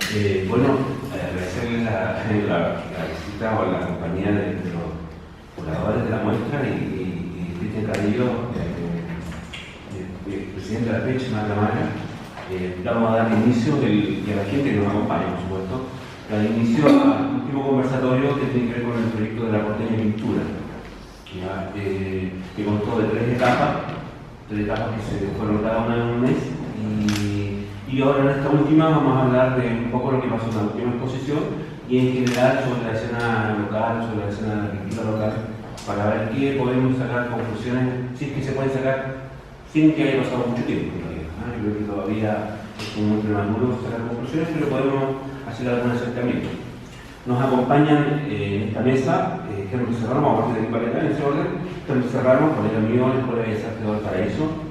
Bueno, agradecerles la visita o la compañía de los curadores de la muestra y Cristian Carrillo, presidente de la PECH, vamos a dar inicio, y a la gente que nos acompaña, por supuesto, dar inicio al último conversatorio que tiene que ver con el proyecto de la Porteña Pintura, que constó de tres etapas que se fueron cada una en un mes. Y ahora en esta última vamos a hablar de un poco lo que pasó en la última exposición y en general sobre la escena local, sobre la escena de la pintura local, para ver qué podemos sacar conclusiones, si es que se pueden sacar sin que haya pasado mucho tiempo en realidad. Yo creo que todavía es muy prematuro sacar conclusiones, pero podemos hacer algún acercamiento. Nos acompañan en esta mesa Henry Serrano, vamos a partir de aquí para acá en ese orden. Henry Serrano, colega mío en la Escuela de Bellas Artes de Valparaíso,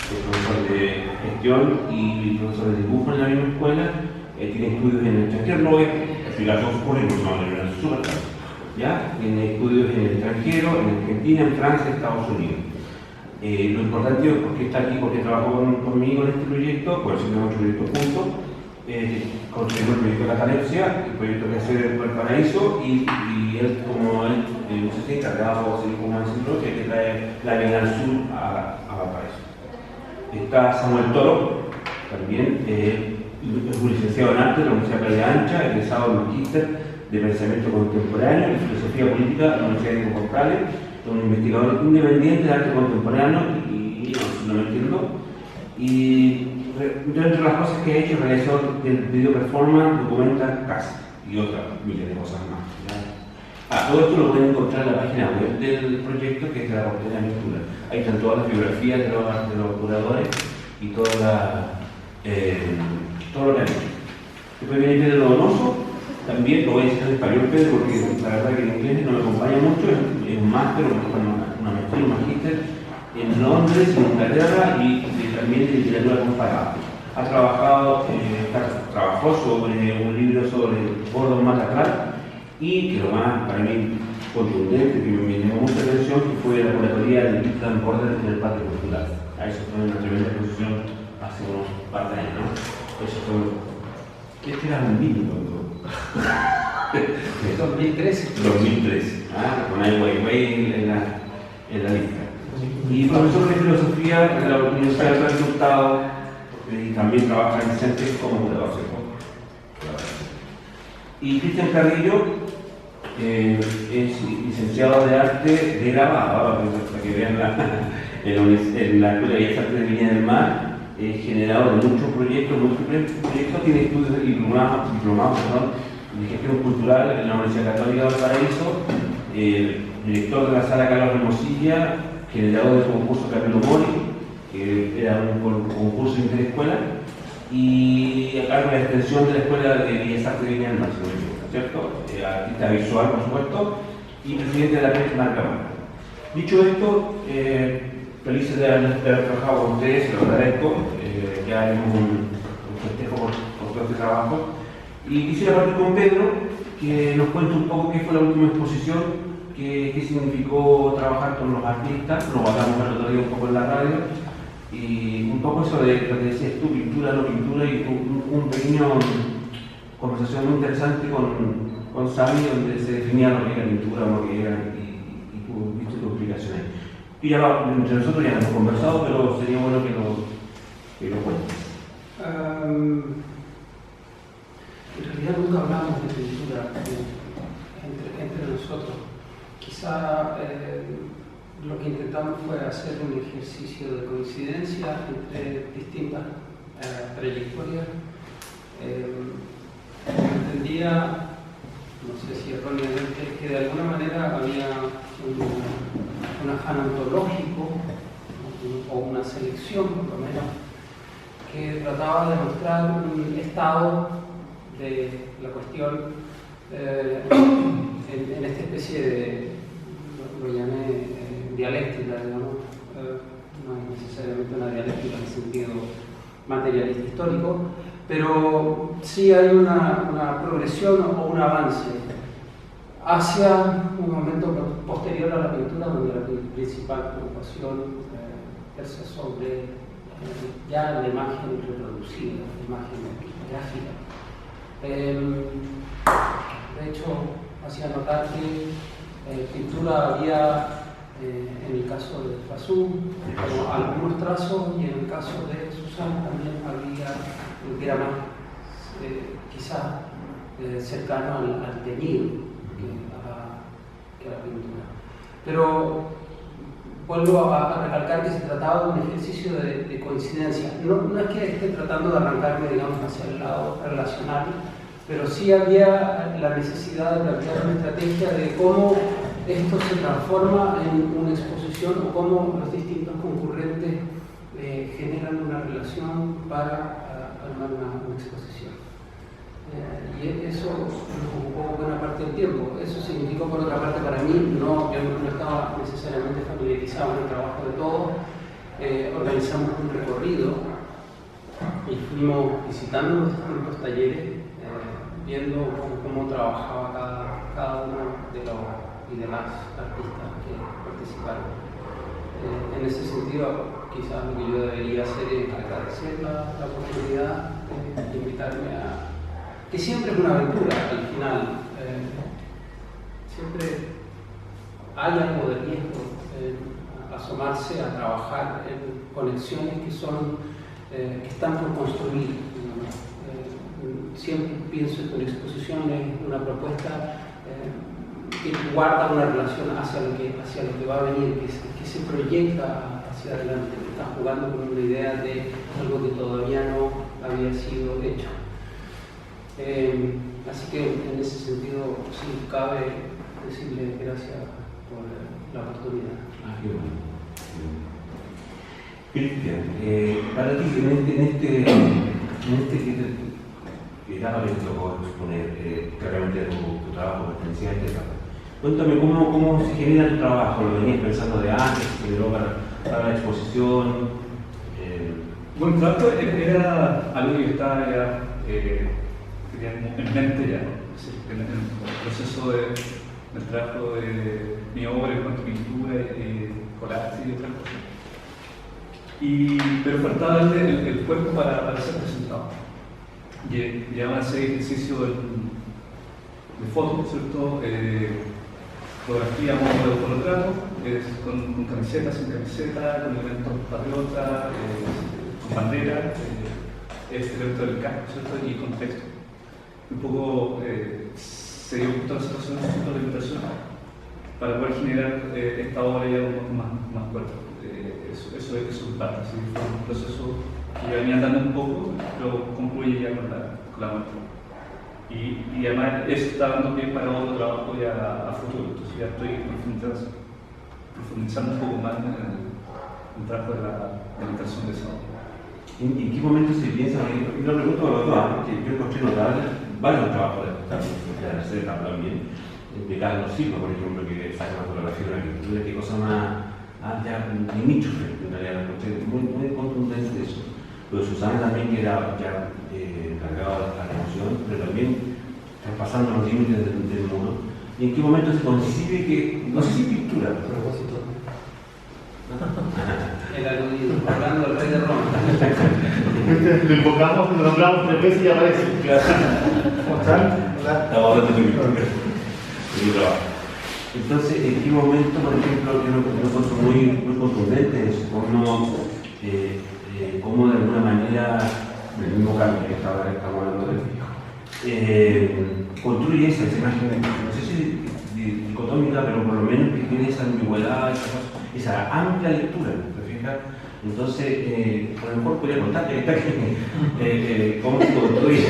profesor de gestión y profesor de dibujo en la misma escuela, tiene estudios en el extranjero, no voy a explicar todo su currículum, no, es súper claro. ¿Ya? Tiene estudios en el extranjero, en Argentina, en Francia, Estados Unidos. Lo importante es porque está aquí, porque trabajó conmigo en este proyecto, por decirlo mucho proyecto juntos, construyó el proyecto de la Catalepsia, el proyecto que hace el Valparaíso, y él, como él, no sé si encargado, así como decirlo, que trae la Bienal Sur a Valparaíso. Está Samuel Toro, también es un licenciado en arte de la Universidad de Playa Ancha, egresado en Magíster de Pensamiento Contemporáneo y Filosofía Política de la Universidad de Portales, es un investigador independiente de arte contemporáneo y no lo entiendo. Y dentro de las cosas que he hecho, realizó el video performance, documenta casa y otras miles de cosas más. Todo esto lo pueden encontrar en la página web del proyecto, que es de la Porteña Pintura. Ahí están todas las biografías de los curadores y todo lo que han hecho. Después viene Pedro Donoso, también lo voy a decir en español, Pedro, porque la verdad que en inglés no me acompaña mucho, es un máster, una maestría, un magíster en Londres, en Inglaterra y también de literatura comparada. Trabajó sobre un libro sobre Gordon Matta y que lo más para mí contundente, que me llamó mucha atención, que fue la curatoría de Midland Border en el Parque Cultural. A eso fue una tremenda exposición hace unos par de años, ¿no? Eso fue... Este era un libro, ¿no? 2013. 2013, con Ai Weiwei en la lista. Y profesor de filosofía en la Universidad de Resultado, y también trabaja en CENTES como curador. Y Cristian Carrillo es licenciado de arte de grabado, para que vean en la Escuela de Bellas Artes de Viña del Mar, generador de muchos proyectos, múltiples proyectos, tiene estudios diplomados de gestión cultural en la Universidad Católica de Valparaíso, director de la Sala Carlos Hermosilla, generador del concurso Camilo Mori, que era un concurso interescuela, y a cargo de la extensión de la Escuela de Bellas Artes de Viña del Mar, ¿cierto? Artista visual, por supuesto, y presidente de la PECH Marca. Dicho esto, felices de haber trabajado con ustedes, se lo agradezco, ya haremos un festejo por todo este trabajo. Y quisiera partir con Pedro, que nos cuente un poco qué fue la última exposición, qué significó trabajar con los artistas, lo hablamos el otro día un poco en la radio, y un poco eso de lo que decías tú, pintura, no pintura, y un pequeño conversación muy interesante con Sami, donde se definía lo que era pintura, lo que era, y tú viste tu explicación ahí. Y ya entre nosotros ya hemos conversado, pero sería bueno que lo cuentes. En realidad nunca hablamos de pintura entre nosotros. Quizá lo que intentamos fue hacer un ejercicio de coincidencia entre distintas trayectorias. Entendía, no sé si erróneamente, que de alguna manera había un afán ontológico o una selección, por lo menos, que trataba de mostrar un estado de la cuestión en esta especie de, lo llamé dialéctica, digamos, no es necesariamente una dialéctica en el sentido materialista histórico, pero sí hay una progresión o un avance hacia un momento posterior a la pintura, donde la principal preocupación versa sobre ya la imagen reproducida, la imagen gráfica. De hecho, hacía notar que pintura había, en el caso de Fasú, algunos trazos, y en el caso de Susana también había que era más quizás cercano al teñido que a la pintura. Pero vuelvo a recalcar que se trataba de un ejercicio de coincidencia. No es que esté tratando de arrancarme, digamos, hacia el lado relacional, pero sí había la necesidad de plantear una estrategia de cómo esto se transforma en una exposición o cómo los distintos concurrentes generan una relación para armar una exposición. Y eso nos ocupó buena parte del tiempo. Eso significó, por otra parte, para mí, yo no estaba necesariamente familiarizado en el trabajo de todos. Organizamos un recorrido y fuimos visitando los distintos talleres, viendo cómo trabajaba cada uno de los y de las artistas que participaron. En ese sentido, quizás lo que yo debería hacer es agradecer la oportunidad de invitarme a... que siempre es una aventura al final, siempre hay algo de riesgo en asomarse a trabajar en conexiones que están por construir. Siempre pienso que una exposición es una propuesta que guarda una relación hacia lo que va a venir, que se proyecta hacia adelante, que está jugando con una idea de algo que todavía no había sido hecho. Así que en ese sentido sí cabe decirle gracias por la oportunidad. Cristian, para ti en este etapa que te tocó exponer, claramente tu trabajo pertenecía a esta etapa. Cuéntame cómo se genera tu trabajo, lo venías pensando de antes, se generó para la exposición. Bueno, el trabajo era algo que estaba ya en mente ya, en el proceso del trabajo de mi obra en cuanto a pintura, collage y otras cosas. Pero faltaba darle el cuerpo para ser presentado. Llevaban 6 ejercicios de fotos, ¿cierto? Fotografía, modo de autorretrato, con camiseta, sin camiseta, con elementos patriotas, con bandera, este evento del casco, ¿cierto? Y contexto. Un poco se dio justo la situación de la invitación para poder generar esta obra ya más fuerte. Eso es parte, ¿sí? Fue un proceso que venía andando un poco, pero concluye ya con la muestra. Y además eso está dando pie para otro trabajo ya a futuro, entonces ya estoy profundizando un poco más en el trabajo de la imitación de esa obra. ¿En qué momento se piensa? Y lo pregunto a los dos, porque yo encontré notable varios trabajos de la tercera etapa también, de Carlos Silva, por ejemplo, que saca una fotografía de la pintura, qué cosa más ya de nicho, en realidad, muy contundente eso. Lo de Susana también, que era ya encargado de la emoción, pero también traspasando los límites del mundo. ¿Y en qué momento se concibe que, no sé si pintura, a propósito? El aludido, hablando del rey de Roma. Lo invocamos, lo nombramos 3 veces y aparece. ¿Cómo están? Hola. Estamos hablando de mi trabajo. Entonces, ¿en qué momento, por ejemplo, yo lo encuentro muy contundente eso? Cómo de alguna manera, el mismo cambio que estamos hablando de construye esa imagen, no sé si dicotómica, pero por lo menos que tiene esa ambigüedad, esa amplia lectura, ¿te fijas? Entonces, a lo mejor podría contarte que está aquí, cómo se construye.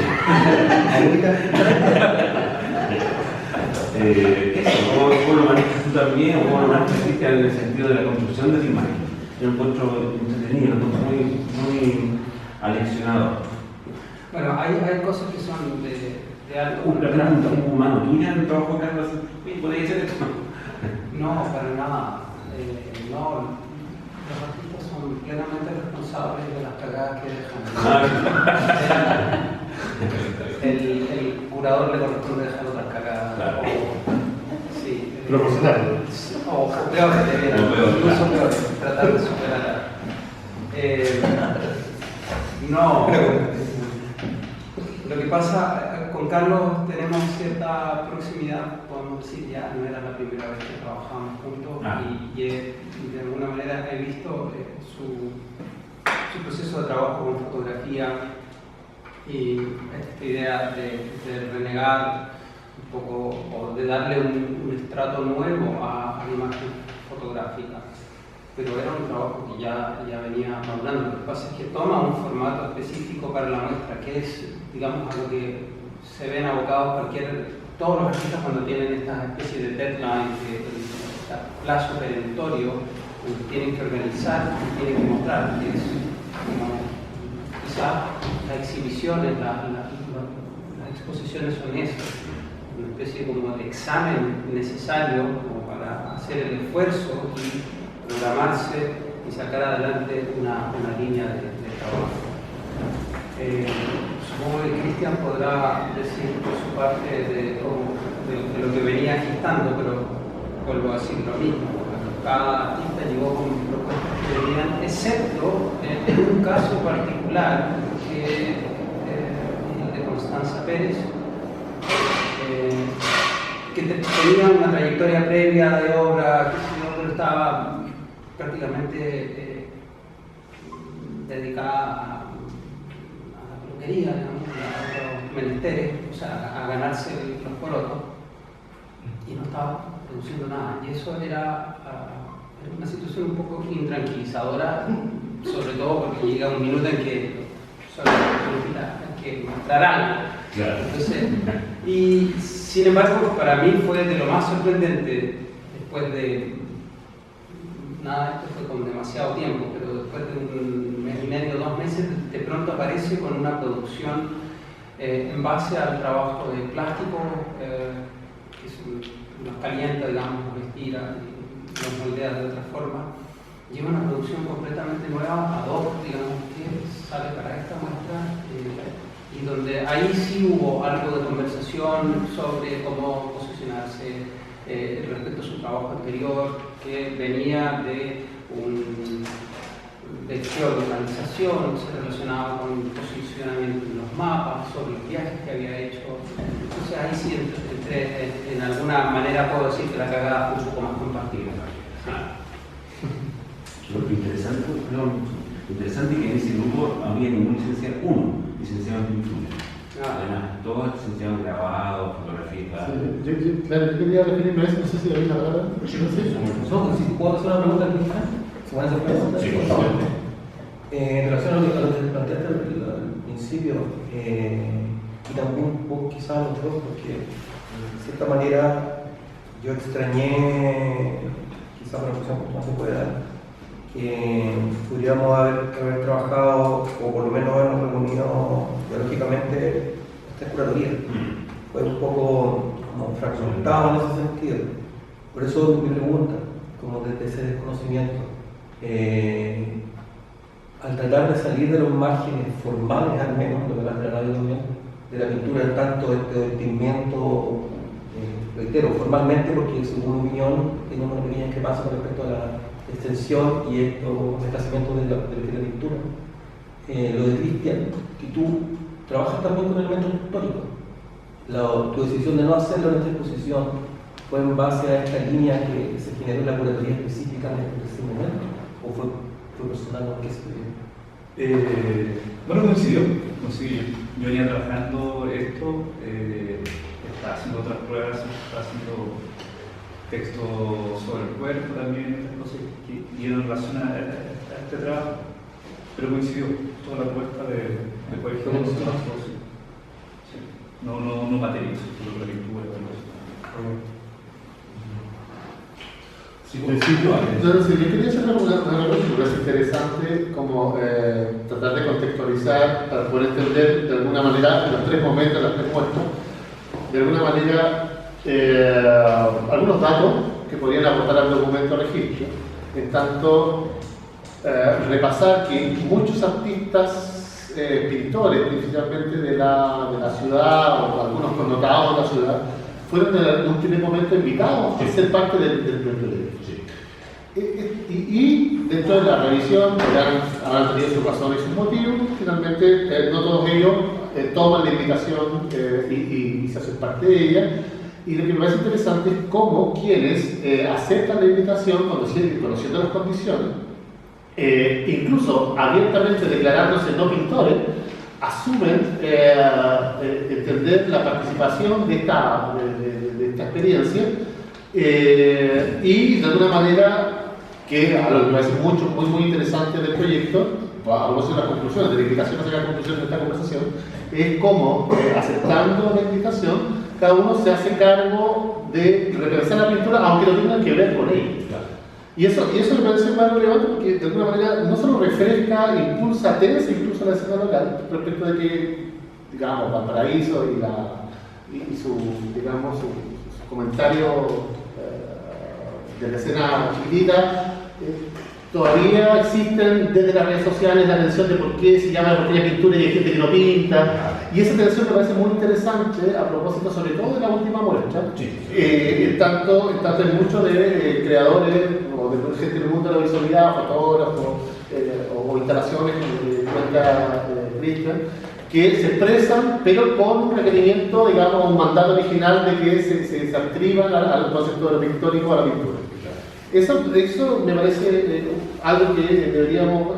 ¿Cómo lo manejas tú también o cómo lo manejas Cristian en el sentido de la construcción de la imagen? Yo lo encuentro entretenido, lo encuentro muy aleccionador. Bueno, hay cosas que son de algo. ¿Una pregunta humano tuya en el trabajo de Carlos? ¿Podría ser esto? No, para nada. No, los artistas son plenamente responsables de las cagadas que dejan. El curador le corresponde dejar otras cagadas. Claro. Sí. Proporcional. O peor, incluso peor, tratar de superar. No. Lo que pasa, con Carlos tenemos cierta proximidad, podemos decir, ya no era la primera vez que trabajábamos juntos y de alguna manera he visto su proceso de trabajo con fotografía y esta idea de renegar un poco o de darle un estrato nuevo a la imagen fotográfica. Pero era un trabajo que ya venía madurando. Lo que pasa es que toma un formato específico para la muestra, que es, digamos, a lo que se ven abocados todos los artistas cuando tienen esta especie de deadline, este plazo perentorio, donde tienen que organizar y tienen que mostrar, que es, digamos, quizá las exhibiciones, las exposiciones son eso, una especie como de examen necesario como para hacer el esfuerzo y programarse y sacar adelante una línea de trabajo. Supongo que Cristian podrá decir por su parte de lo que venía gestando, pero vuelvo a decir lo mismo. Cada artista llegó con propuestas que venían, excepto en un caso particular, que es el de Constanza Pérez, que tenía una trayectoria previa de obra, pero estaba prácticamente dedicada a la peluquería, digamos, a los menesteres, o sea, a ganarse los porotos, y no estaba produciendo nada. Y eso era una situación un poco intranquilizadora, sobre todo porque llega un minuto en que solo hay que mostrar algo. Claro. Entonces, y sin embargo, para mí fue de lo más sorprendente, después de nada, esto fue con demasiado tiempo, pero después de un mes y medio, 2 meses, de pronto aparece con una producción en base al trabajo de plástico, que nos calienta, digamos, nos estira y nos moldea de otra forma. Lleva una producción completamente nueva, ad hoc, digamos, que sale para esta muestra, y donde ahí sí hubo algo de conversación sobre cómo posicionarse respecto a su trabajo anterior, que venía de geolocalización, se relacionaba con el posicionamiento en los mapas, sobre los viajes que había hecho. Entonces ahí sí entré, en alguna manera puedo decir que la cagada fue un poco más compartida. Lo interesante es que en ese grupo no había ningún licenciado, uno licenciado en pintura. Además, todos licenciados en grabado, fotografía. Sí, claro, yo quería referirme a eso, no sé si la misma palabra. No sé. Si puedo hacer una pregunta al Cristian, ¿se van a hacer preguntas? Sí, por favor. En relación a lo que planteaste al principio, y también un poco quizás a los dos, porque de cierta manera yo extrañé, quizás por la función como se puede dar, que pudiéramos haber trabajado, o por lo menos habernos reunido biológicamente esta curatoría. Fue un poco como fragmentado en ese sentido. Por eso mi pregunta, como desde ese desconocimiento, al tratar de salir de los márgenes formales, al menos, lo que la radio también, de la pintura, tanto del pigmento, reitero, formalmente, porque según mi opinión tiene una pequeña discrepancia con respecto a la extensión y estos desplazamientos de la pintura. Lo de Cristian, que tú trabajas también con elementos históricos. Tu decisión de no hacerlo en esta exposición fue en base a esta línea que se generó en la curatoría específica en ese momento, o fue personal o qué se dio? Bueno, coincidió. Yo venía trabajando esto, estaba haciendo otras pruebas, estaba haciendo texto sobre el cuerpo también, estas cosas que dieron relación a este trabajo, pero coincidió toda la propuesta de poder no materializo, solo la pintura y todo eso. Sí, yo quería hacer una pregunta que es interesante, como tratar de contextualizar para poder entender de alguna manera los 3 momentos, las 3 muestras, de alguna manera algunos datos que podrían aportar al documento registro. En tanto, repasar que muchos artistas, pintores principalmente de la ciudad, o algunos connotados de la ciudad, fueron en un primer momento invitados a ser parte del proyecto. Y dentro de la revisión, habrán tenido sus razones y sus motivos, finalmente no todos ellos toman la invitación y se hacen parte de ella. Y lo que me parece interesante es cómo quienes aceptan la invitación, conociendo las condiciones, incluso abiertamente declarándose no pintores, asumen entender la participación de esta experiencia y de alguna manera, que a lo que me parece muy interesante del proyecto, vamos a hacer las conclusiones, de la invitación a sacar conclusiones de esta conversación, es cómo, aceptando la invitación, cada uno se hace cargo de repensar la pintura, aunque no tenga que ver con ella. Y eso me parece más relevante porque de alguna manera no solo refresca, impulsa, tensa incluso la escena local, respecto de que, digamos, Valparaíso y su comentario de la escena chiquitita, todavía existen desde las redes sociales la tensión de por qué se llama porquería pintura y hay gente que no pinta. Y esa tensión me parece muy interesante a propósito sobre todo de la última muestra. En tanto hay muchos de creadores o de gente del mundo de la visualidad, fotógrafos o instalaciones que cuenta Cristian, que se expresan pero con un requerimiento, digamos, un mandato original de que se adscriban al concepto de lo pictórico, a la pintura. Eso me parece algo que deberíamos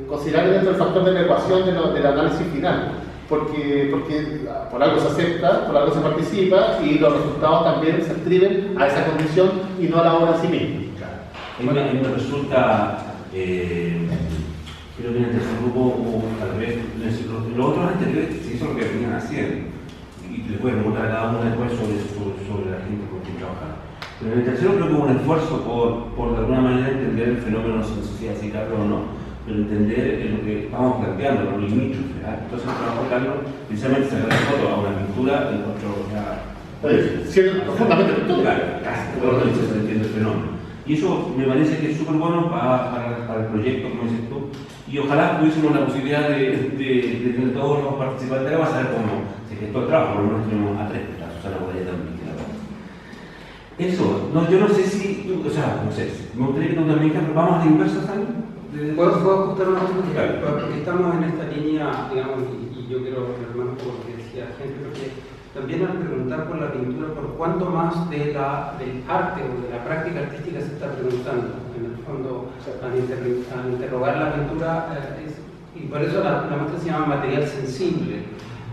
considerar dentro del factor de la ecuación del análisis final, porque por algo se acepta, por algo se participa y los resultados también se adscriben a esa condición y no a la obra en sí misma. A mí me resulta, creo que en el tercer grupo, o tal vez los otros anteriores se hizo lo que venían haciendo y les voy a preguntar a cada uno después sobre la gente con quien trabajar. Pero en el tercero creo que hubo un esfuerzo por de alguna manera entender el fenómeno, no sé si así Carlos o no, pero entender lo que estamos planteando, los limítrofes. Entonces el trabajo de Carlos, precisamente sacar la foto a una pintura y otro siendo profundamente pintura. Claro, se entiende el fenómeno. Y eso me parece que es súper bueno para el proyecto, como dices tú, y ojalá tuviésemos la posibilidad de tener todos los participantes acá, a saber cómo se gestó el trabajo, por lo menos tenemos a tres, a Susana por ahí también. Eso, no, yo no sé si, no sé, me gustaría que tú también, Carlos, vamos a la inversa, ¿sabes? ¿Puedo ajustar una cosa? Porque estamos en esta línea, digamos, y yo quiero retomar un poco lo que decía gente, porque también al preguntar por la pintura, por cuánto más del arte o de la práctica artística se está preguntando, en el fondo, al interrogar la pintura, y por eso la muestra se llama material sensible.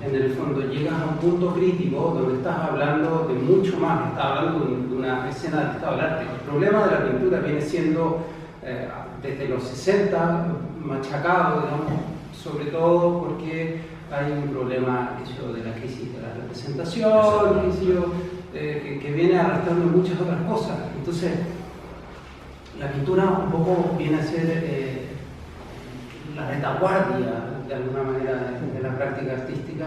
En el fondo llegas a un punto crítico donde estás hablando de mucho más, estás hablando de una escena de estado del arte. El problema de la pintura viene siendo desde los 60 machacado, digamos, sobre todo porque hay un problema de la crisis de la representación, que viene arrastrando muchas otras cosas. Entonces, la pintura un poco viene a ser la retaguardia de alguna manera de la práctica artística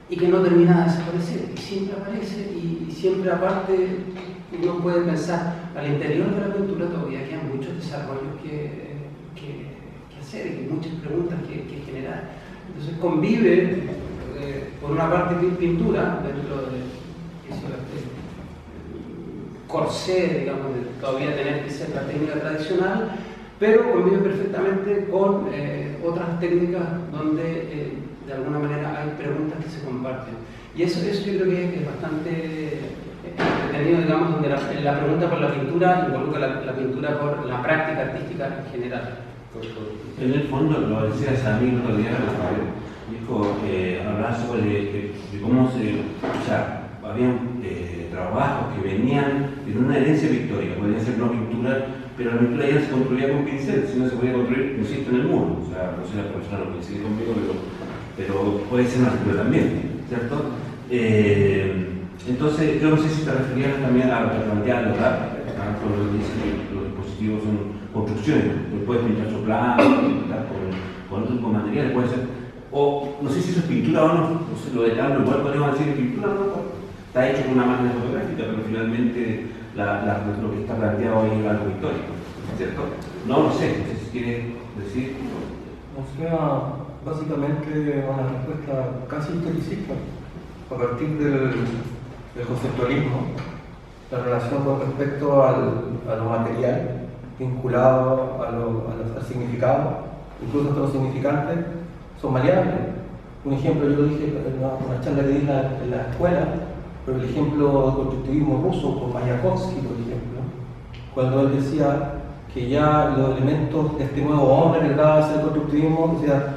y que no termina de desaparecer, y siempre aparece y siempre aparte uno puede pensar al interior de la pintura todavía quedan muchos desarrollos que hacer y muchas preguntas que generar. Entonces convive por una parte pintura dentro de corsé, digamos, de todavía tener que ser la técnica tradicional, pero convive perfectamente con otras técnicas donde de alguna manera hay preguntas que se comparten. Y eso yo creo que es bastante entretenido, digamos, donde la pregunta por la pintura involucra la pintura por la práctica artística en general. En el fondo, lo decías a mí el otro día, dijo, hablaba sobre de cómo habían trabajos que venían de una herencia pictórica, podrían ser no pintura, pero la pintura ya se construía con pincel, si no se podía construir, insisto, en el muro. O sea, no sé la persona lo coincide conmigo, pero puede ser una pintura también, ¿cierto? Entonces, yo no sé si te referías también a lo que planteaba ¿verdad? Con lo que dice que los dispositivos son construcciones, puedes pintar soplado, pintar con otro tipo de materiales, puede ser, o no sé si eso es pintura o no sé, lo de Carlos, igual podemos decir que pintura no, está hecho con una máquina fotográfica, pero finalmente lo que está planteado ahí es algo histórico, ¿cierto? No sé si quieres decir. O sea, básicamente una respuesta casi historicista, a partir del conceptualismo, la relación con respecto a lo material, vinculado al significado, incluso hasta los significantes, son maleables. Un ejemplo, yo lo dije en una charla que di en la escuela, pero el ejemplo del constructivismo ruso con Mayakovsky, por ejemplo, cuando él decía que ya los elementos de este nuevo hombre que acaba de hacer el constructivismo, o sea,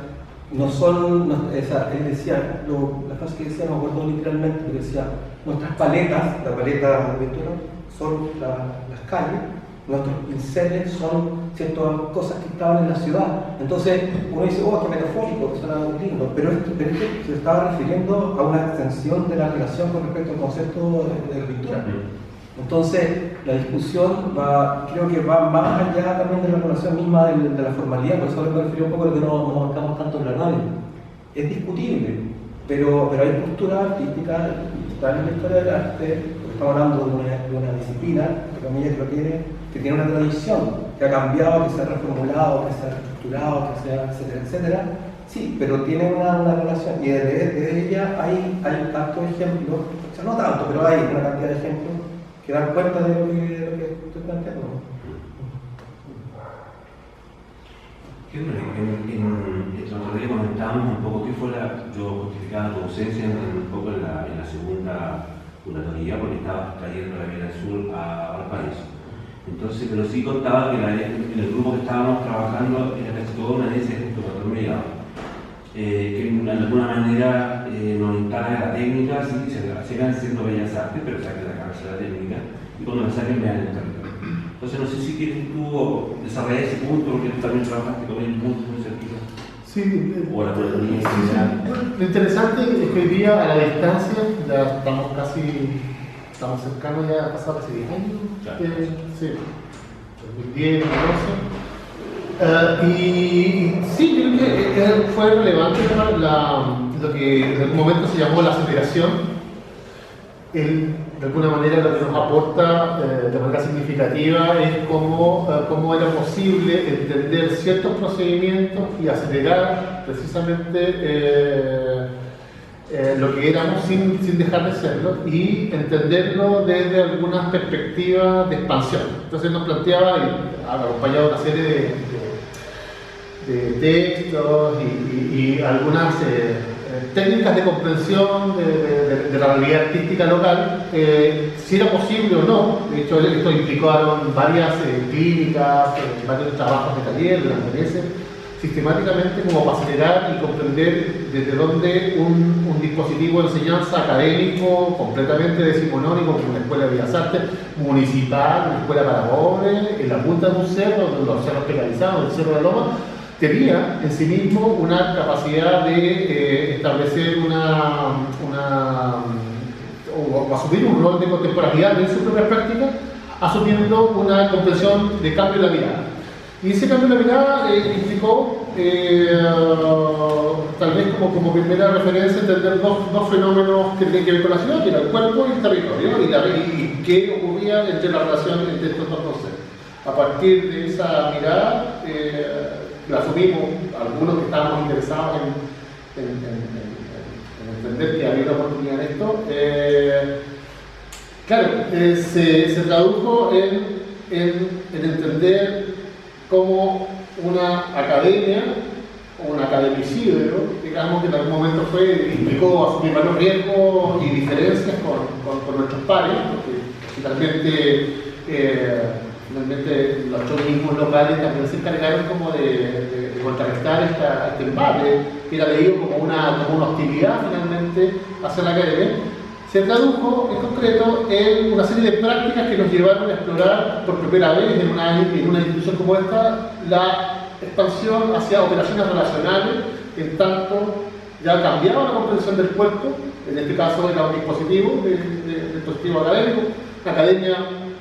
no son, él decía, la frase que decía, no me acuerdo literalmente, pero decía, nuestras paletas, la paleta de pintura, son las calles, nuestros pinceles son ciertas cosas que estaban en la ciudad. Entonces uno dice, oh, qué metafórico, que suena muy lindo, pero esto se estaba refiriendo a una extensión de la relación con respecto al concepto de la pintura. Entonces la discusión creo que va más allá también de la relación misma de la formalidad, por eso me refiero un poco a lo que no marcamos tanto en la radio. Es discutible, pero hay posturas artísticas, tal en la historia del arte, porque estamos hablando de una disciplina, entre comillas, que tiene una tradición, que ha cambiado, que se ha reformulado, que se ha reestructurado, que se ha, etcétera, etcétera. Sí, pero tiene una relación, y desde ella hay tantos ejemplos, o sea, no tanto, pero hay una cantidad de ejemplos que dan cuenta de lo que estoy planteando. El otro día comentábamos un poco qué fue yo justificaba tu ausencia un poco en la segunda curatoría porque estaba trayendo la Vía del Sur a Valparaíso. Entonces, pero sí contaba que en el grupo que estábamos trabajando era casi toda una herencia de estos patrón mediado, que de alguna manera nos instala la técnica, sí, sigan siendo bellas artes, pero saquen la cabeza de la técnica y cuando la saquen vean el territorio. Entonces, no sé si quieres tú desarrollar ese punto, porque tú también trabajaste con el punto muy cerquita. Sí, o la curatoría en general. Lo interesante es que hoy día, a la distancia, ya estamos cercanos ya a pasar casi 10 años. Claro. Sí, 2010, 2011. Y sí, yo creo que fue relevante lo que en algún momento se llamó la aceleración. De alguna manera lo que nos aporta de manera significativa es cómo era posible entender ciertos procedimientos y acelerar precisamente lo que éramos sin dejar de serlo y entenderlo desde algunas perspectivas de expansión. Entonces nos planteaba, acompañado de una serie de textos y algunas técnicas de comprensión de la realidad artística local, si era posible o no. De hecho, esto implicaron varias clínicas, varios trabajos de taller durante meses, sistemáticamente como para acelerar y comprender desde dónde un dispositivo de enseñanza académico completamente decimonónico, como una escuela de bellas artes municipal, una escuela para pobres, en la punta de un cerro, los cerros precarizados, el Cerro de la Loma, tenía en sí mismo una capacidad de establecer o asumir un rol de contemporaneidad en su propia práctica, asumiendo una comprensión de cambio de la mirada. Y ese cambio de la mirada implicó, tal vez como primera referencia, entender dos fenómenos que tienen que ver con la ciudad, que era el cuerpo y el territorio, y qué ocurría entre la relación entre estos dos conceptos. A partir de esa mirada, la asumimos, algunos que estábamos interesados en entender que había una oportunidad en esto, se tradujo en entender cómo una academia o un academicidio, digamos, que en algún momento implicó asumir varios riesgos y diferencias con nuestros pares, porque finalmente los chauvinismos locales también se encargaron como de contrarrestar este embate, que era leído como una hostilidad finalmente hacia la academia. Se tradujo en concreto en una serie de prácticas que nos llevaron a explorar por primera vez en una institución como esta la expansión hacia operaciones relacionales, en tanto ya cambiaba la comprensión del cuerpo, en este caso era un dispositivo, dispositivo académico, la academia,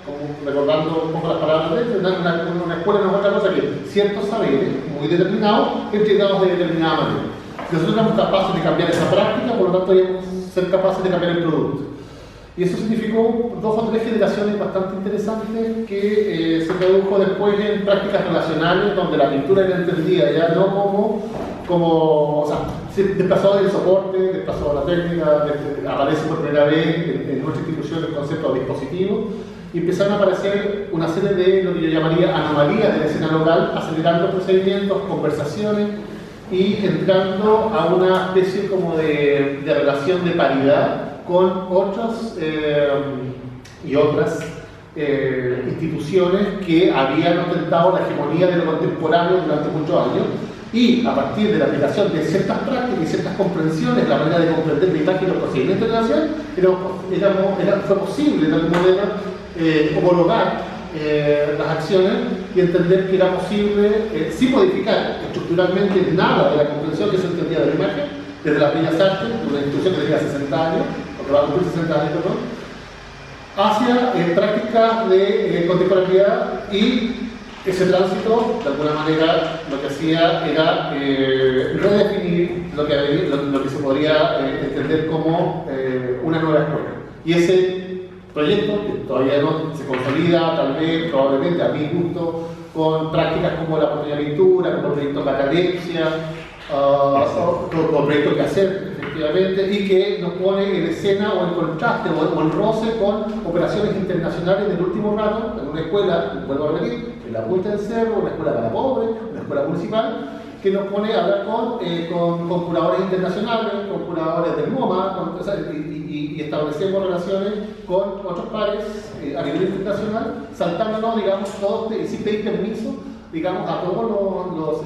como recordando un poco las palabras de una escuela no es otra cosa que ciertos saberes muy determinados, entregados de determinada manera. Nosotros éramos capaces de cambiar esa práctica, por lo tanto íbamos a ser capaces de cambiar el producto. Y eso significó 2 o 3 generaciones bastante interesantes que se tradujo después en prácticas relacionales, donde la pintura era entendida ya no o sea, se desplazó del soporte, desplazó a la técnica, aparece por primera vez en nuestra institución el concepto de dispositivo, y empezaron a aparecer una serie de lo que yo llamaría anomalías de la escena local, acelerando procedimientos, conversaciones, y entrando a una especie como de relación de paridad con otros y otras instituciones que habían ostentado la hegemonía de lo contemporáneo durante muchos años, y a partir de la aplicación de ciertas prácticas y ciertas comprensiones, la manera de comprender la imagen y los procedimientos de la nación, fue posible de alguna manera homologar las acciones y entender que era posible, sin modificar estructuralmente nada de la comprensión que se entendía de la imagen, desde las Bellas Artes, una institución que tenía 60 años, o que va a cumplir 60 años, perdón, hacia prácticas de contemporaneidad, y ese tránsito, de alguna manera, lo que hacía era redefinir lo que se podría entender como una nueva escuela. Y ese proyecto, que todavía no se consolida, tal vez, probablemente, a mi gusto, con prácticas como la oportunidad de pintura, como el proyecto Catalepsia, con proyectos que hacer, efectivamente, y que nos pone en escena o en contraste o en roce con operaciones internacionales del último rato, en una escuela, vuelvo a repetir, en la Punta del Cerro, una escuela para pobres, una escuela municipal, que nos pone a hablar con curadores internacionales, con curadores del MoMA, y establecemos relaciones con otros pares a nivel internacional, saltándonos, digamos, todos, y sin pedir permiso, digamos, a todos los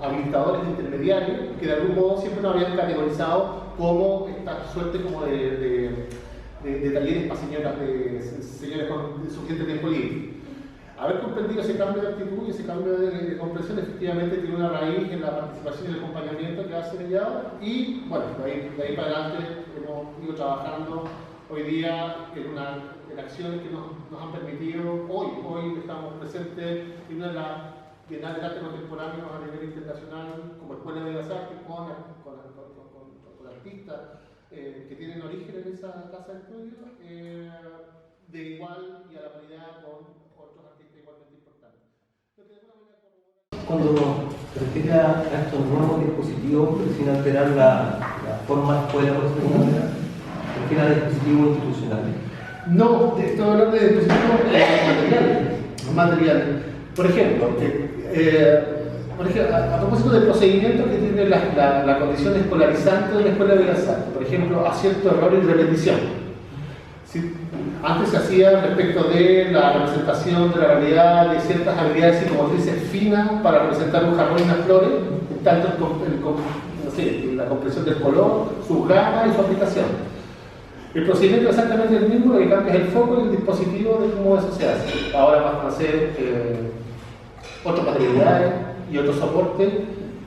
habilitadores intermediarios que de algún modo siempre nos habían categorizado como esta suerte como de talleres para señores con suficiente tiempo libre. Haber comprendido ese cambio de actitud y ese cambio de comprensión efectivamente tiene una raíz en la participación y el acompañamiento que hace Mellado, y bueno, de ahí para adelante hemos ido trabajando hoy día en acciones que nos han permitido, hoy estamos presentes en una de las bienales de arte contemporáneo a nivel internacional como Escuela de Bellas Artes con artistas que tienen origen en esa casa de estudio, de igual y a la paridad con otros artistas igualmente importantes. Cuando se refiere a estos nuevos dispositivos, sin alterar la forma de escuela, por decirlo de alguna manera, se refiere a dispositivos institucionales. No, estoy hablando de dispositivos materiales. Por ejemplo, a propósito del procedimiento que tiene la condición escolarizante de la Escuela de Bellas Artes, por ejemplo, acierto, error y repetición. ¿Sí? Antes se hacía respecto de la representación de la realidad, de ciertas habilidades psicomotrices finas para representar un jarrón y unas flores, tanto la comprensión del color, su gama y su aplicación. El procedimiento es exactamente el mismo, lo que cambia es el foco y el dispositivo de cómo eso se hace. Ahora van a hacer otras materialidades y otros soportes,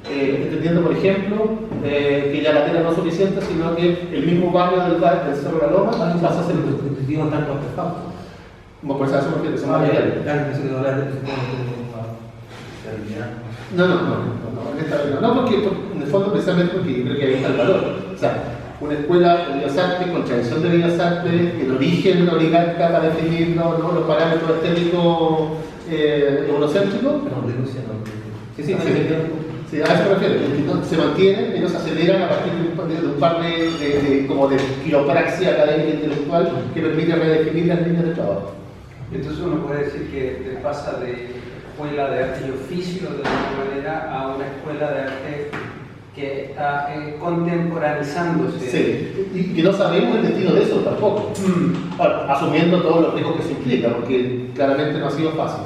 entendiendo, por ejemplo, que ya la tela no es suficiente, sino que el mismo barrio del Cerro de la Loma pasa a ser los dispositivos tanto artefactos. Como por eso se refiere, son materiales. No, en esta vida no, porque en el fondo precisamente porque yo creo que ahí está el valor. O sea, una escuela de Bellas Artes, con tradición de Bellas Artes, el origen oligarca para definir los parámetros estéticos eurocéntricos. Sí, a eso me refiero, se mantienen, ellos se aceleran a partir de un par de quiropraxia académica intelectual que permite redefinir las líneas de trabajo. Entonces uno puede decir que pasa de escuela de arte y oficio de alguna manera a una escuela de arte que está contemporanizándose. Sí, y que no sabemos el destino de eso tampoco. Ahora, asumiendo todos los riesgos que se implica, porque claramente no ha sido fácil.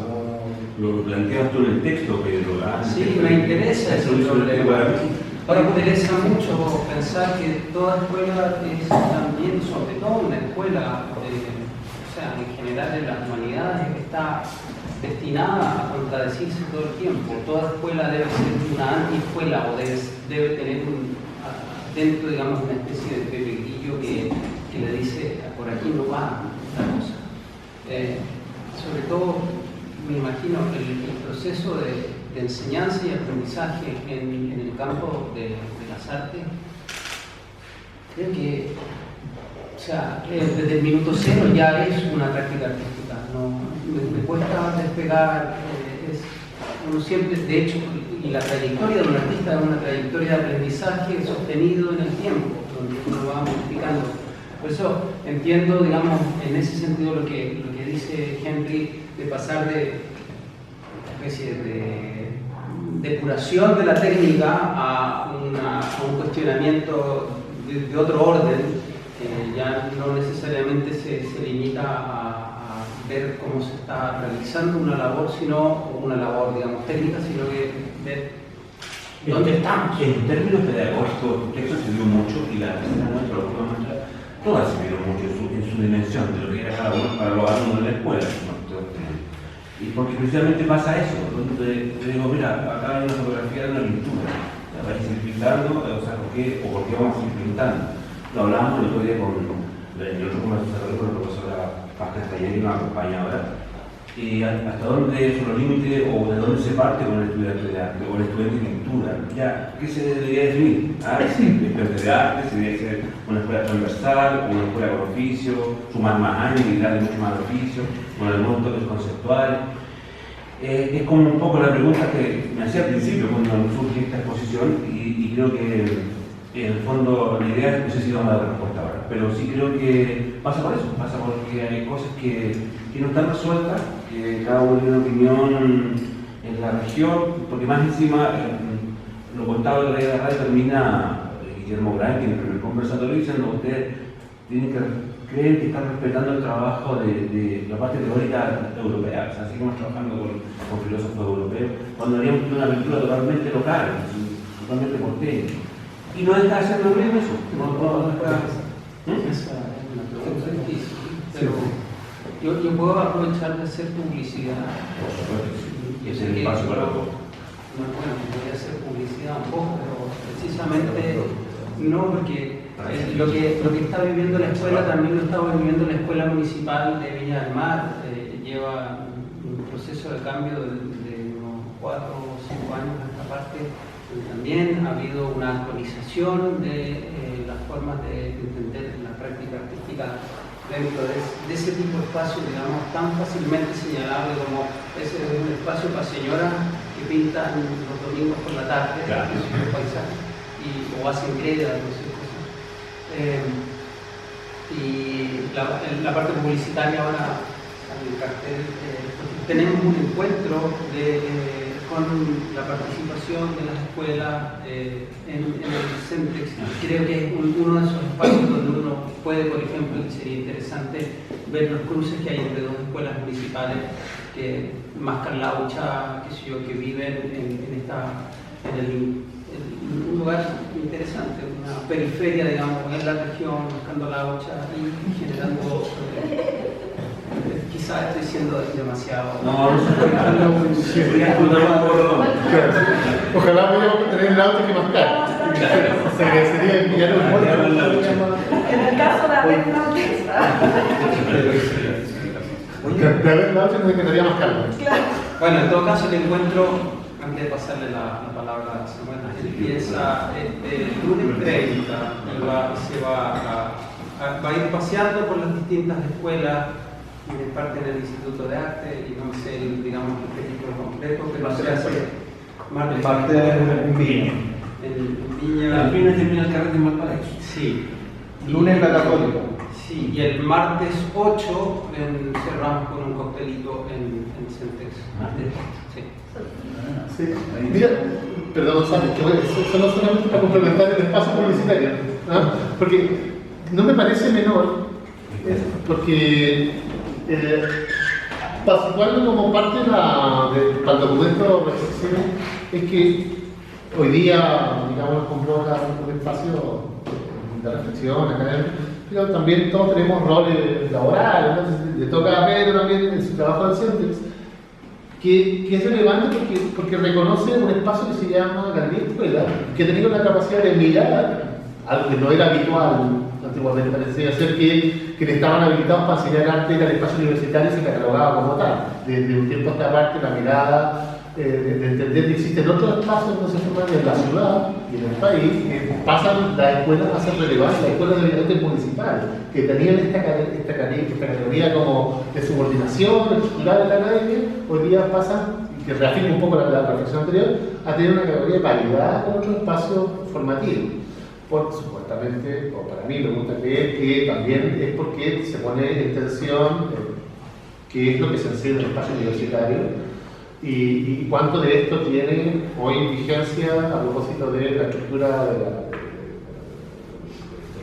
Lo planteas tú en el texto, Pedro. Sí, me interesa ese problema. Ahora me interesa mucho pensar que toda escuela es también, sobre todo una escuela, o sea, en general en las humanidades, está destinada a contradecirse todo el tiempo. Toda escuela debe ser una antiescuela o debe tener dentro, digamos, una especie de Pepe Grillo que le dice por aquí no va la cosa. Sobre todo, me imagino el proceso de enseñanza y aprendizaje en el campo de las artes, creo que, o sea, desde el minuto cero ya es una práctica artística. Me cuesta despegar, uno siempre, de hecho, y la trayectoria de un artista es una trayectoria de aprendizaje sostenido en el tiempo, donde uno va modificando. Por eso entiendo, digamos, en ese sentido lo que dice Henry, de pasar de una especie depuración de la técnica a un cuestionamiento de otro orden, que ya no necesariamente se limita a ver cómo se está realizando una labor, digamos, técnica, sino que ver dónde estamos. En términos pedagógicos, el texto sirvió mucho y la nuestra, la última maestra, todas sirvieron mucho en su dimensión de lo que era cada uno para los alumnos de la escuela. Y porque precisamente pasa eso, donde te digo, mira, acá hay una fotografía de una pintura, la vais a ir pintando, o sea, ¿por qué vamos a ir pintando? Lo hablábamos el otro día con el otro conversador, con la profesora Pascal Taller, que nos acompaña ahora, y hasta dónde son los límites o de dónde se parte con el estudiante de arte o el estudiante de pintura. Ya, ¿qué se debería definir? Estudiante de arte, se debería ser una escuela transversal, una escuela con oficio, sumar más años y darle mucho más oficio, con algunos toques conceptuales. Es como un poco la pregunta que me hacía al principio cuando surge esta exposición y creo que en el fondo la idea es, no sé si vamos a dar respuesta ahora, pero sí creo que pasa por eso, pasa porque hay cosas que no están resueltas, que cada uno tiene una opinión en la región, porque más encima, lo contaba de la radio, termina Guillermo Gran, en el primer conversatorio, diciendo que ustedes creen que están respetando el trabajo de la parte teórica europea, o sea, seguimos trabajando con filósofos europeos, cuando haríamos una aventura totalmente local, totalmente porteña. Y no está haciendo bien eso. Esa es una pregunta difícil, pero yo puedo aprovechar de hacer publicidad. Por supuesto, sí. Y ese es el espacio para todo. Bueno, voy a hacer publicidad un poco, pero precisamente no, porque lo que está viviendo la escuela también lo estaba viviendo la Escuela Municipal de Viña del Mar. Lleva un proceso de cambio de unos 4 o 5 años a esta parte. También ha habido una actualización de las formas de entender la práctica artística dentro de ese tipo de espacio, digamos, tan fácilmente señalable como ese es un espacio para señoras que pintan los domingos por la tarde, claro, en paisajes, o hacen greda, no sé, cosas. Y la parte publicitaria ahora, en el cartel, tenemos un encuentro con la participación de las escuelas en el Centex. Creo que es uno de esos espacios donde uno puede, por ejemplo, sería interesante ver los cruces que hay entre dos escuelas municipales que mascan laucha, qué sé yo, que viven en un lugar interesante, una periferia, digamos, en la región, buscando laucha y generando... Quizás estoy siendo demasiado... No, sí, ojalá pudiéramos tener el auto que mascar. Sería enviar un En el caso de haber una autista. De haber la auto nos encantaría mascarlo. Bueno, en todo caso el encuentro, antes de pasarle la palabra a Samuel, empieza el lunes 30 y va a ir paseando por las distintas escuelas, en parte en el Instituto de Arte, y no sé, digamos, el registro completo, pero se hace martes en Viña. En Viña. El lunes termina el carrete en Valparaíso. Sí. Lunes la Católica. Sí, y el martes 8 cerramos con un coctelito en Centex. ¿Martes? Sí. Sí. Mira, perdón, ¿sabes? Que solo solamente para complementar el espacio publicitario, ¿no? Porque no me parece menor, porque participando como parte para el documento reflexivo, es que hoy día, digamos, convoca un espacio de reflexión académica, pero también todos tenemos roles laborales, entonces le toca a Pedro también en su trabajo del Centex, que es relevante porque reconoce un espacio que se llama Galería Escuela, que ha tenido la capacidad de mirar algo que no era habitual antiguamente, parecía ser que estaban habilitados para enseñar arte en el espacio universitario y se catalogaba como tal. Desde un tiempo a esta parte, la mirada de entender que existen otros espacios donde se forman en la ciudad y en el país, pasan las escuelas a ser relevantes, las escuelas de arte municipal, que tenían esta categoría como de subordinación estructural en la academia, hoy día pasan, que reafirma un poco la reflexión anterior, a tener una categoría de paridad con otros espacios formativos. Porque supuestamente, o para mí me gusta creer que también es porque se pone en tensión qué es lo que se enseña en el espacio universitario y cuánto de esto tiene hoy vigencia a propósito de la estructura de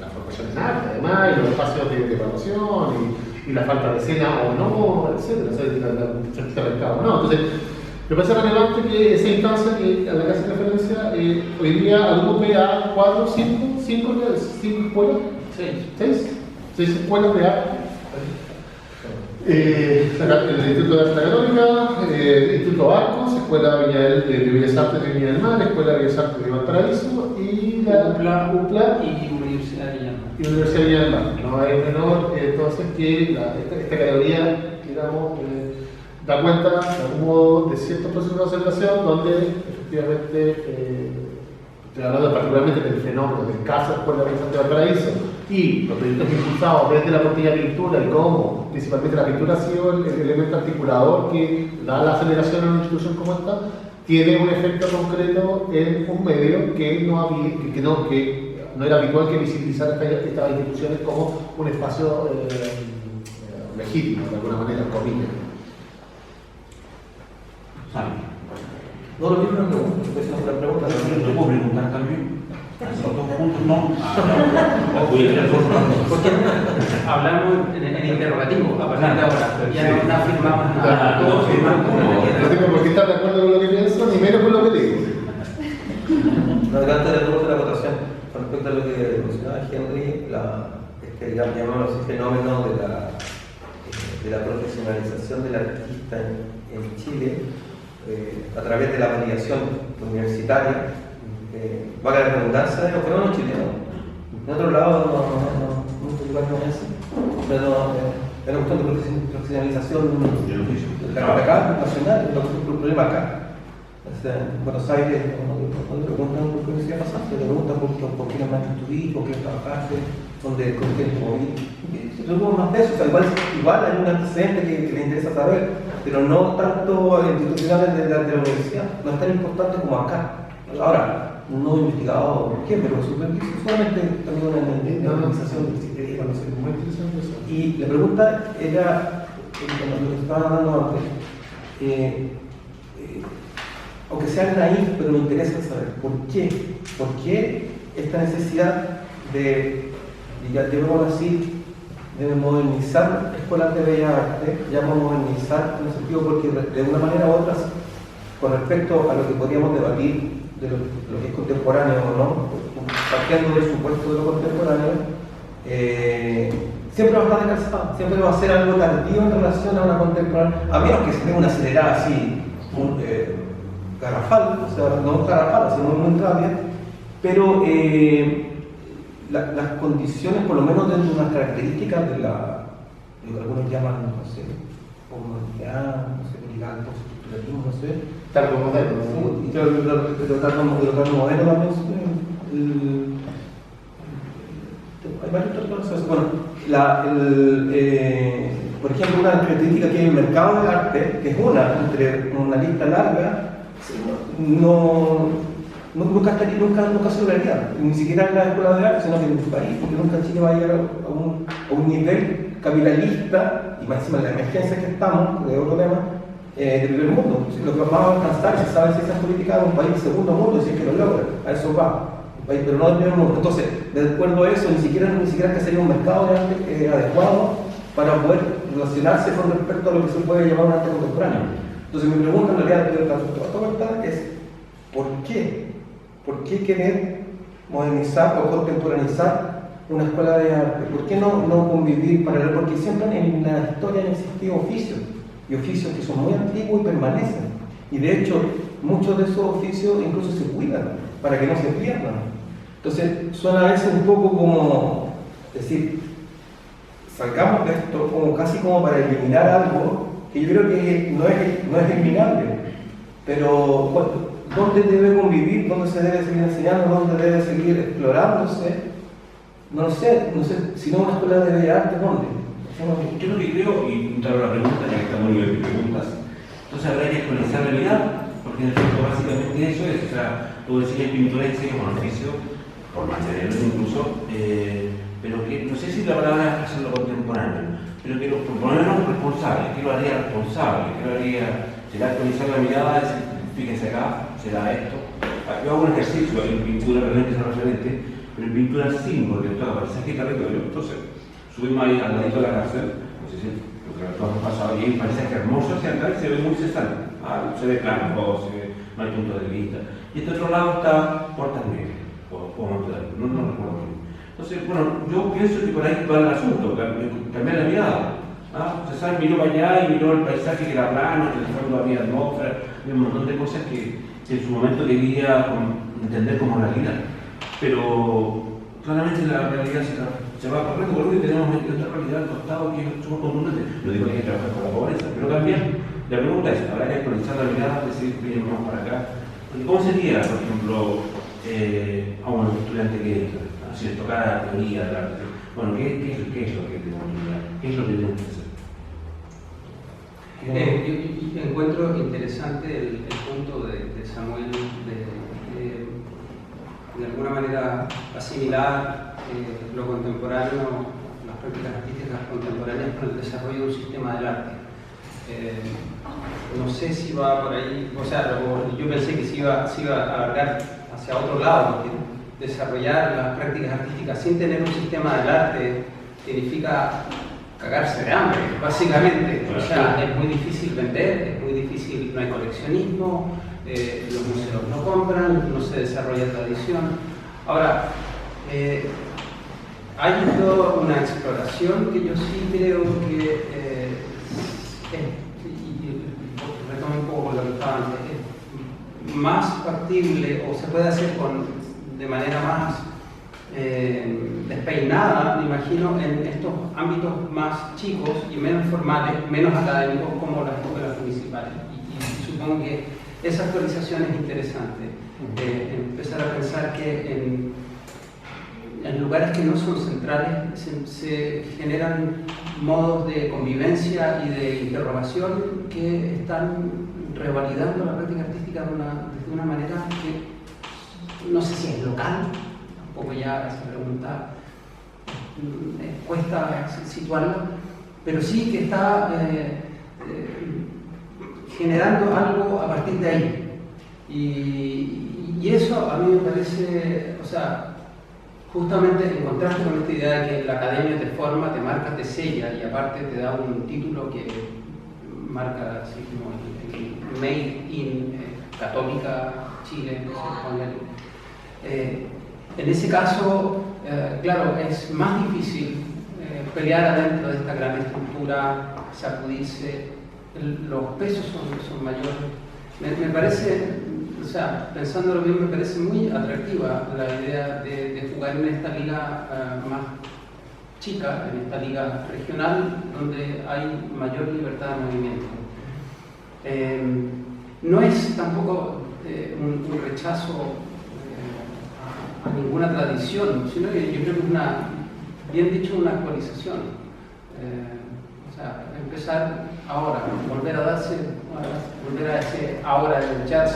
la formación en arte, además, y los espacios de evaluación, y la falta de escena o no, etcétera, se está mercado o no. Entonces, me parece relevante que esa instancia a la que hace referencia, hoy día agrupe a 4, 5 escuelas, 6 escuelas de arte. El Instituto de Arte Católica, el Instituto Arcos, Escuela de Bellas Artes de Viña del Mar, Escuela de Bellas Artes de Valparaíso y la UPLA y Universidad de Viña del Mar. y Universidad de Viña del Mar. No es menor entonces que esta categoría, digamos, da cuenta de algún modo de ciertos procesos de observación donde efectivamente estoy hablando particularmente del fenómeno del caso de Escuela de Bellas Artes de Valparaíso y los proyectos impulsados desde la propia pintura y cómo principalmente la pintura ha sido el elemento articulador que da la aceleración en una institución como esta, tiene un efecto concreto en un medio que no era habitual que visibilizar estas instituciones como un espacio legítimo, de alguna manera, comillas. No, lo mismo no pregunto, es una pregunta. ¿Te puedo preguntar también? ¿Son todos juntos? No. Porque hablamos en interrogativo a partir de ahora, ya no afirmamos nada. No tengo por qué estar de acuerdo con lo que pienso, ni menos con lo que digo. No, antes de la votación, con respecto a lo que mencionaba Henry, llamamos el fenómeno de la profesionalización del artista en Chile a través de la validación universitaria, valga la redundancia de los fenómenos chilenos. En otro lado no es así, pero es una cuestión de profesionalización acá, nacional, el problema acá. En Buenos Aires, cuando te preguntan por qué universidad pasaste, te preguntan por qué eres maestro tu hijo, qué trabajaste, con qué te moviste. Si tenemos más de eso, o sea, igual hay un antecedente que le interesa saber, pero no tanto institucionales de la universidad, no es tan importante como acá. Ahora, no he investigado por qué, pero solamente también una organización del sistema, no sé. Muy interesante eso. Y la pregunta era, lo que estaba dando antes, aunque sea naif, pero me interesa saber por qué esta necesidad de, llamémoslo así, de modernizar escuelas de bellas artes, llamo modernizar en el sentido porque de una manera u otra, con respecto a lo que podríamos debatir de lo que es contemporáneo o no, partiendo del supuesto de lo contemporáneo, siempre va a estar descansado, siempre va a ser algo tardío en relación a una contemporánea, a menos que se tenga una acelerada así, garrafal, o sea, no garrafal, sino muy rápida, pero las condiciones, por lo menos dentro de unas características de lo que algunos llaman, no sé, formalidad, no sé, legal, postestructuralismo, no sé. Targo moderno, ¿no? Pero targo moderno también. Hay varios targos. Bueno, por ejemplo, una característica que hay en el mercado de arte, que es entre una lista larga, nunca se lograría, ni siquiera en la escuela de arte, sino que en tu país, porque nunca Chile va a llegar a un nivel capitalista, y más encima en la emergencia que estamos, de otro tema, de primer mundo. Lo que más va a alcanzar, se sabe si esa política de un país de segundo mundo, si es que lo logra, a eso va. Pero no del primer mundo. Entonces, de acuerdo a eso, ni siquiera que sería un mercado de arte adecuado para poder relacionarse con respecto a lo que se puede llamar un arte contemporáneo. Entonces mi pregunta en realidad de la es ¿por qué? ¿Por qué querer modernizar o contemporaneizar una escuela de arte? ¿Por qué no convivir paralelo? Porque siempre en la historia han existido oficios, y oficios que son muy antiguos y permanecen. Y de hecho, muchos de esos oficios incluso se cuidan para que no se pierdan. Entonces suena a veces un poco como decir, salgamos de esto como casi como para eliminar algo que yo creo que no es eliminable, pero bueno, ¿dónde debe convivir? ¿Dónde se debe seguir enseñando? ¿Dónde debe seguir explorándose? No sé, si no una escuela de bellas artes, ¿dónde? Yo lo que creo, y te hago la pregunta, ya que estamos en nivel de preguntas, entonces habrá que actualizar la realidad, porque en el fondo básicamente eso es, o sea, tú enseñas pintura y enseñas un oficio, por materiales incluso, pero que no sé si la palabra es hacerlo contemporáneo, pero que por lo menos responsable, que lo haría responsable, que lo haría será actualizar la mirada, decir, fíjense acá, será esto. Yo hago un ejercicio en pintura realmente es referente, pero en pintura sí, porque todo paisaje y territorio. Entonces, subimos ahí al ladito de la cárcel, no sé si lo que todos hemos pasado, y hay un paisaje hermoso hacia acá y se ve muy cesante. Se ve plano, no hay punto de vista. Y este otro lado está Puertas Negras, o Montevideo, no recuerdo bien. Entonces, bueno, yo pienso que por ahí va el asunto, cambiar la mirada. César miró para allá y miró el paisaje que era plano, que en el fondo había atmósfera, había un montón de cosas que en su momento quería entender como realidad. Pero claramente la realidad se va corriendo por y tenemos otra realidad al costado que somos contundentes. No digo que hay que trabajar con la pobreza, pero también la pregunta es, habrá que actualizar la mirada, decir, bien, vamos para acá. Porque ¿cómo sería, por ejemplo, a un estudiante que entra, si le tocara la teoría del arte? Bueno, ¿qué es lo que tenemos que mirar? ¿Qué es lo que tenemos que hacer? Yo encuentro interesante el punto de Samuel de alguna manera asimilar lo contemporáneo, las prácticas artísticas contemporáneas con el desarrollo de un sistema del arte. No sé si va por ahí, o sea, yo pensé que se iba a alargar hacia otro lado, porque desarrollar las prácticas artísticas sin tener un sistema del arte significa cagarse de hambre, básicamente. O sea, es muy difícil vender, es muy difícil, no hay coleccionismo, los museos no compran, no se desarrolla tradición. Ahora, hay toda una exploración que yo sí creo que y retomo un poco lo que estaba antes, es más factible o se puede hacer de manera más despeinada, me imagino, en estos ámbitos más chicos y menos formales, menos académicos como las escuelas municipales. Y supongo que esa actualización es interesante. Empezar a pensar que en lugares que no son centrales se generan modos de convivencia y de interrogación que están revalidando la práctica artística de una manera que no sé si es local, tampoco ya esa pregunta cuesta situarla, pero sí que está generando algo a partir de ahí. Y eso a mí me parece, o sea, justamente en contraste con esta idea de que la academia te forma, te marca, te sella y aparte te da un título que marca así como el Made in Católica Chile, no sé, en ese caso, claro, es más difícil pelear adentro de esta gran estructura, sacudirse, los pesos son mayores. Me parece, o sea, pensándolo bien, me parece muy atractiva la idea de jugar en esta liga más chica, en esta liga regional, donde hay mayor libertad de movimiento. No es tampoco un rechazo a ninguna tradición, sino que yo creo que es bien dicho, una actualización. O sea, empezar ahora, volver a ese ahora del jazz,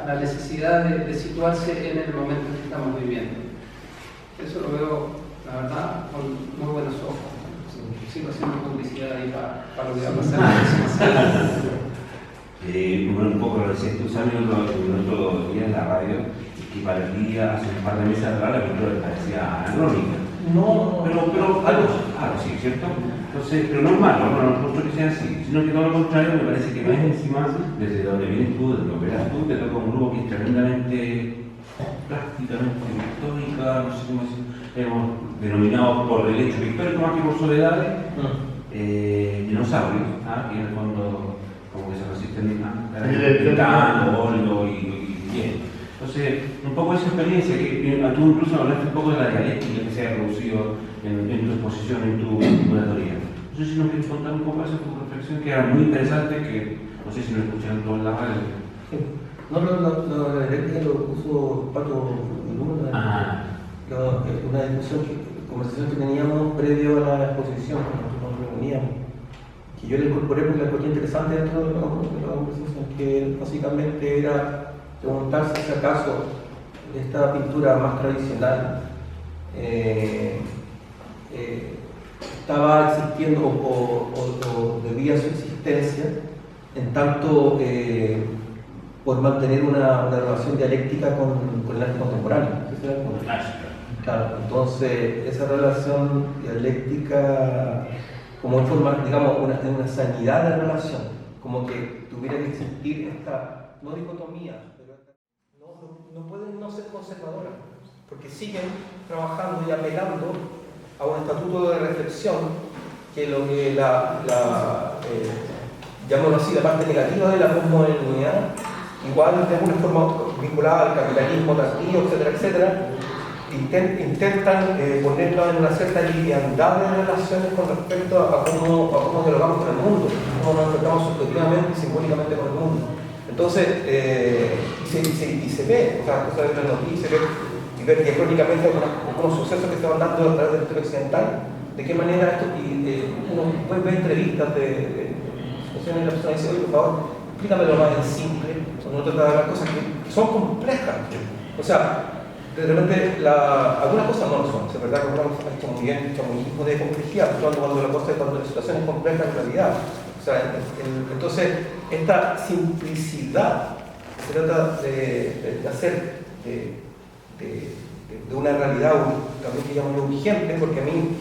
la necesidad de situarse en el momento que estamos viviendo. Eso lo veo, la verdad, con muy buenos ojos. Sigo haciendo publicidad ahí para lo que va a pasar. Un poco lo decías tú, Sammy, el otro día en la radio, que para el día, hace un par de meses atrás, la pintura le parecía anónima. No, pero algo sí, ¿cierto? Entonces, pero no es malo, no es que sea así, sino que todo lo contrario, me parece que más encima, desde donde vienes tú, desde lo que verás tú, te toca un grupo que es tremendamente, prácticamente pictórica, no sé cómo decir, hemos denominado por el hecho pictórico más que por soledades, dinosaurios, que en el fondo como que se resisten pintando, óleo y bien. Entonces, un poco esa experiencia, que tú incluso hablaste un poco de la dialéctica que se ha producido en tu exposición, en tu curatoría. No sé si nos quieres contar un poco esa tu reflexión, que era muy interesante, que no sé si lo escucharon todos en la radio. Sí. No, la dialéctica lo puso Pato Luna, una conversación que teníamos previo a la exposición, cuando nos reuníamos, que yo le incorporé porque la encontré interesante dentro de la conversación, que básicamente era preguntarse si acaso esta pintura más tradicional estaba existiendo o debía su existencia en tanto por mantener una relación dialéctica con el arte contemporáneo. ¿Sí se da cuenta? Claro, entonces esa relación dialéctica como en forma, digamos, una sanidad de relación, como que tuviera que existir esta, no dicotomía, pero no pueden no ser conservadoras, porque siguen trabajando y apelando a un estatuto de reflexión que lo que llamémoslo así, la parte negativa de la posmodernidad, igual de alguna forma vinculada al capitalismo tardío, etcétera, etcétera, intentan ponerlo en una cierta liviandad de relaciones con respecto a cómo dialogamos con el mundo, cómo nos enfrentamos subjetivamente y simbólicamente con el mundo. Entonces, y se ve, o sea, cosas de la noticia, y ver diacrónicamente algunos sucesos que se van dando a través del historia occidental, de qué manera esto, uno puede ver entrevistas de situaciones y la persona dice, oye, por favor, explícamelo más en simple, uno trata de hablar cosas que son complejas. O sea, de repente, algunas cosas no lo son, es verdad que algunas cosas están muy bien, están muy hijos de complejidad, cuando la situación es compleja en realidad. O sea, entonces, esta simplicidad se trata de hacer de una realidad también que llamo urgente, porque a mí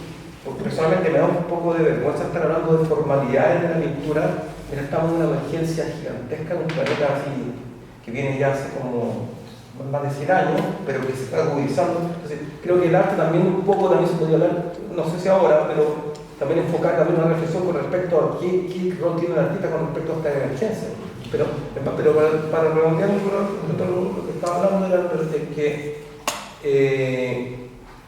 personalmente me da un poco de vergüenza estar hablando de formalidades de la pintura. Mira, estamos en una emergencia gigantesca en un planeta así que viene ya hace como más de 100 años, pero que se está agudizando. Entonces, creo que el arte también un poco también se podría hablar, no sé si ahora, pero también enfocar también una reflexión con respecto a qué rol tiene el artista con respecto a esta emergencia. Pero para redondear un poco lo que estaba hablando era de que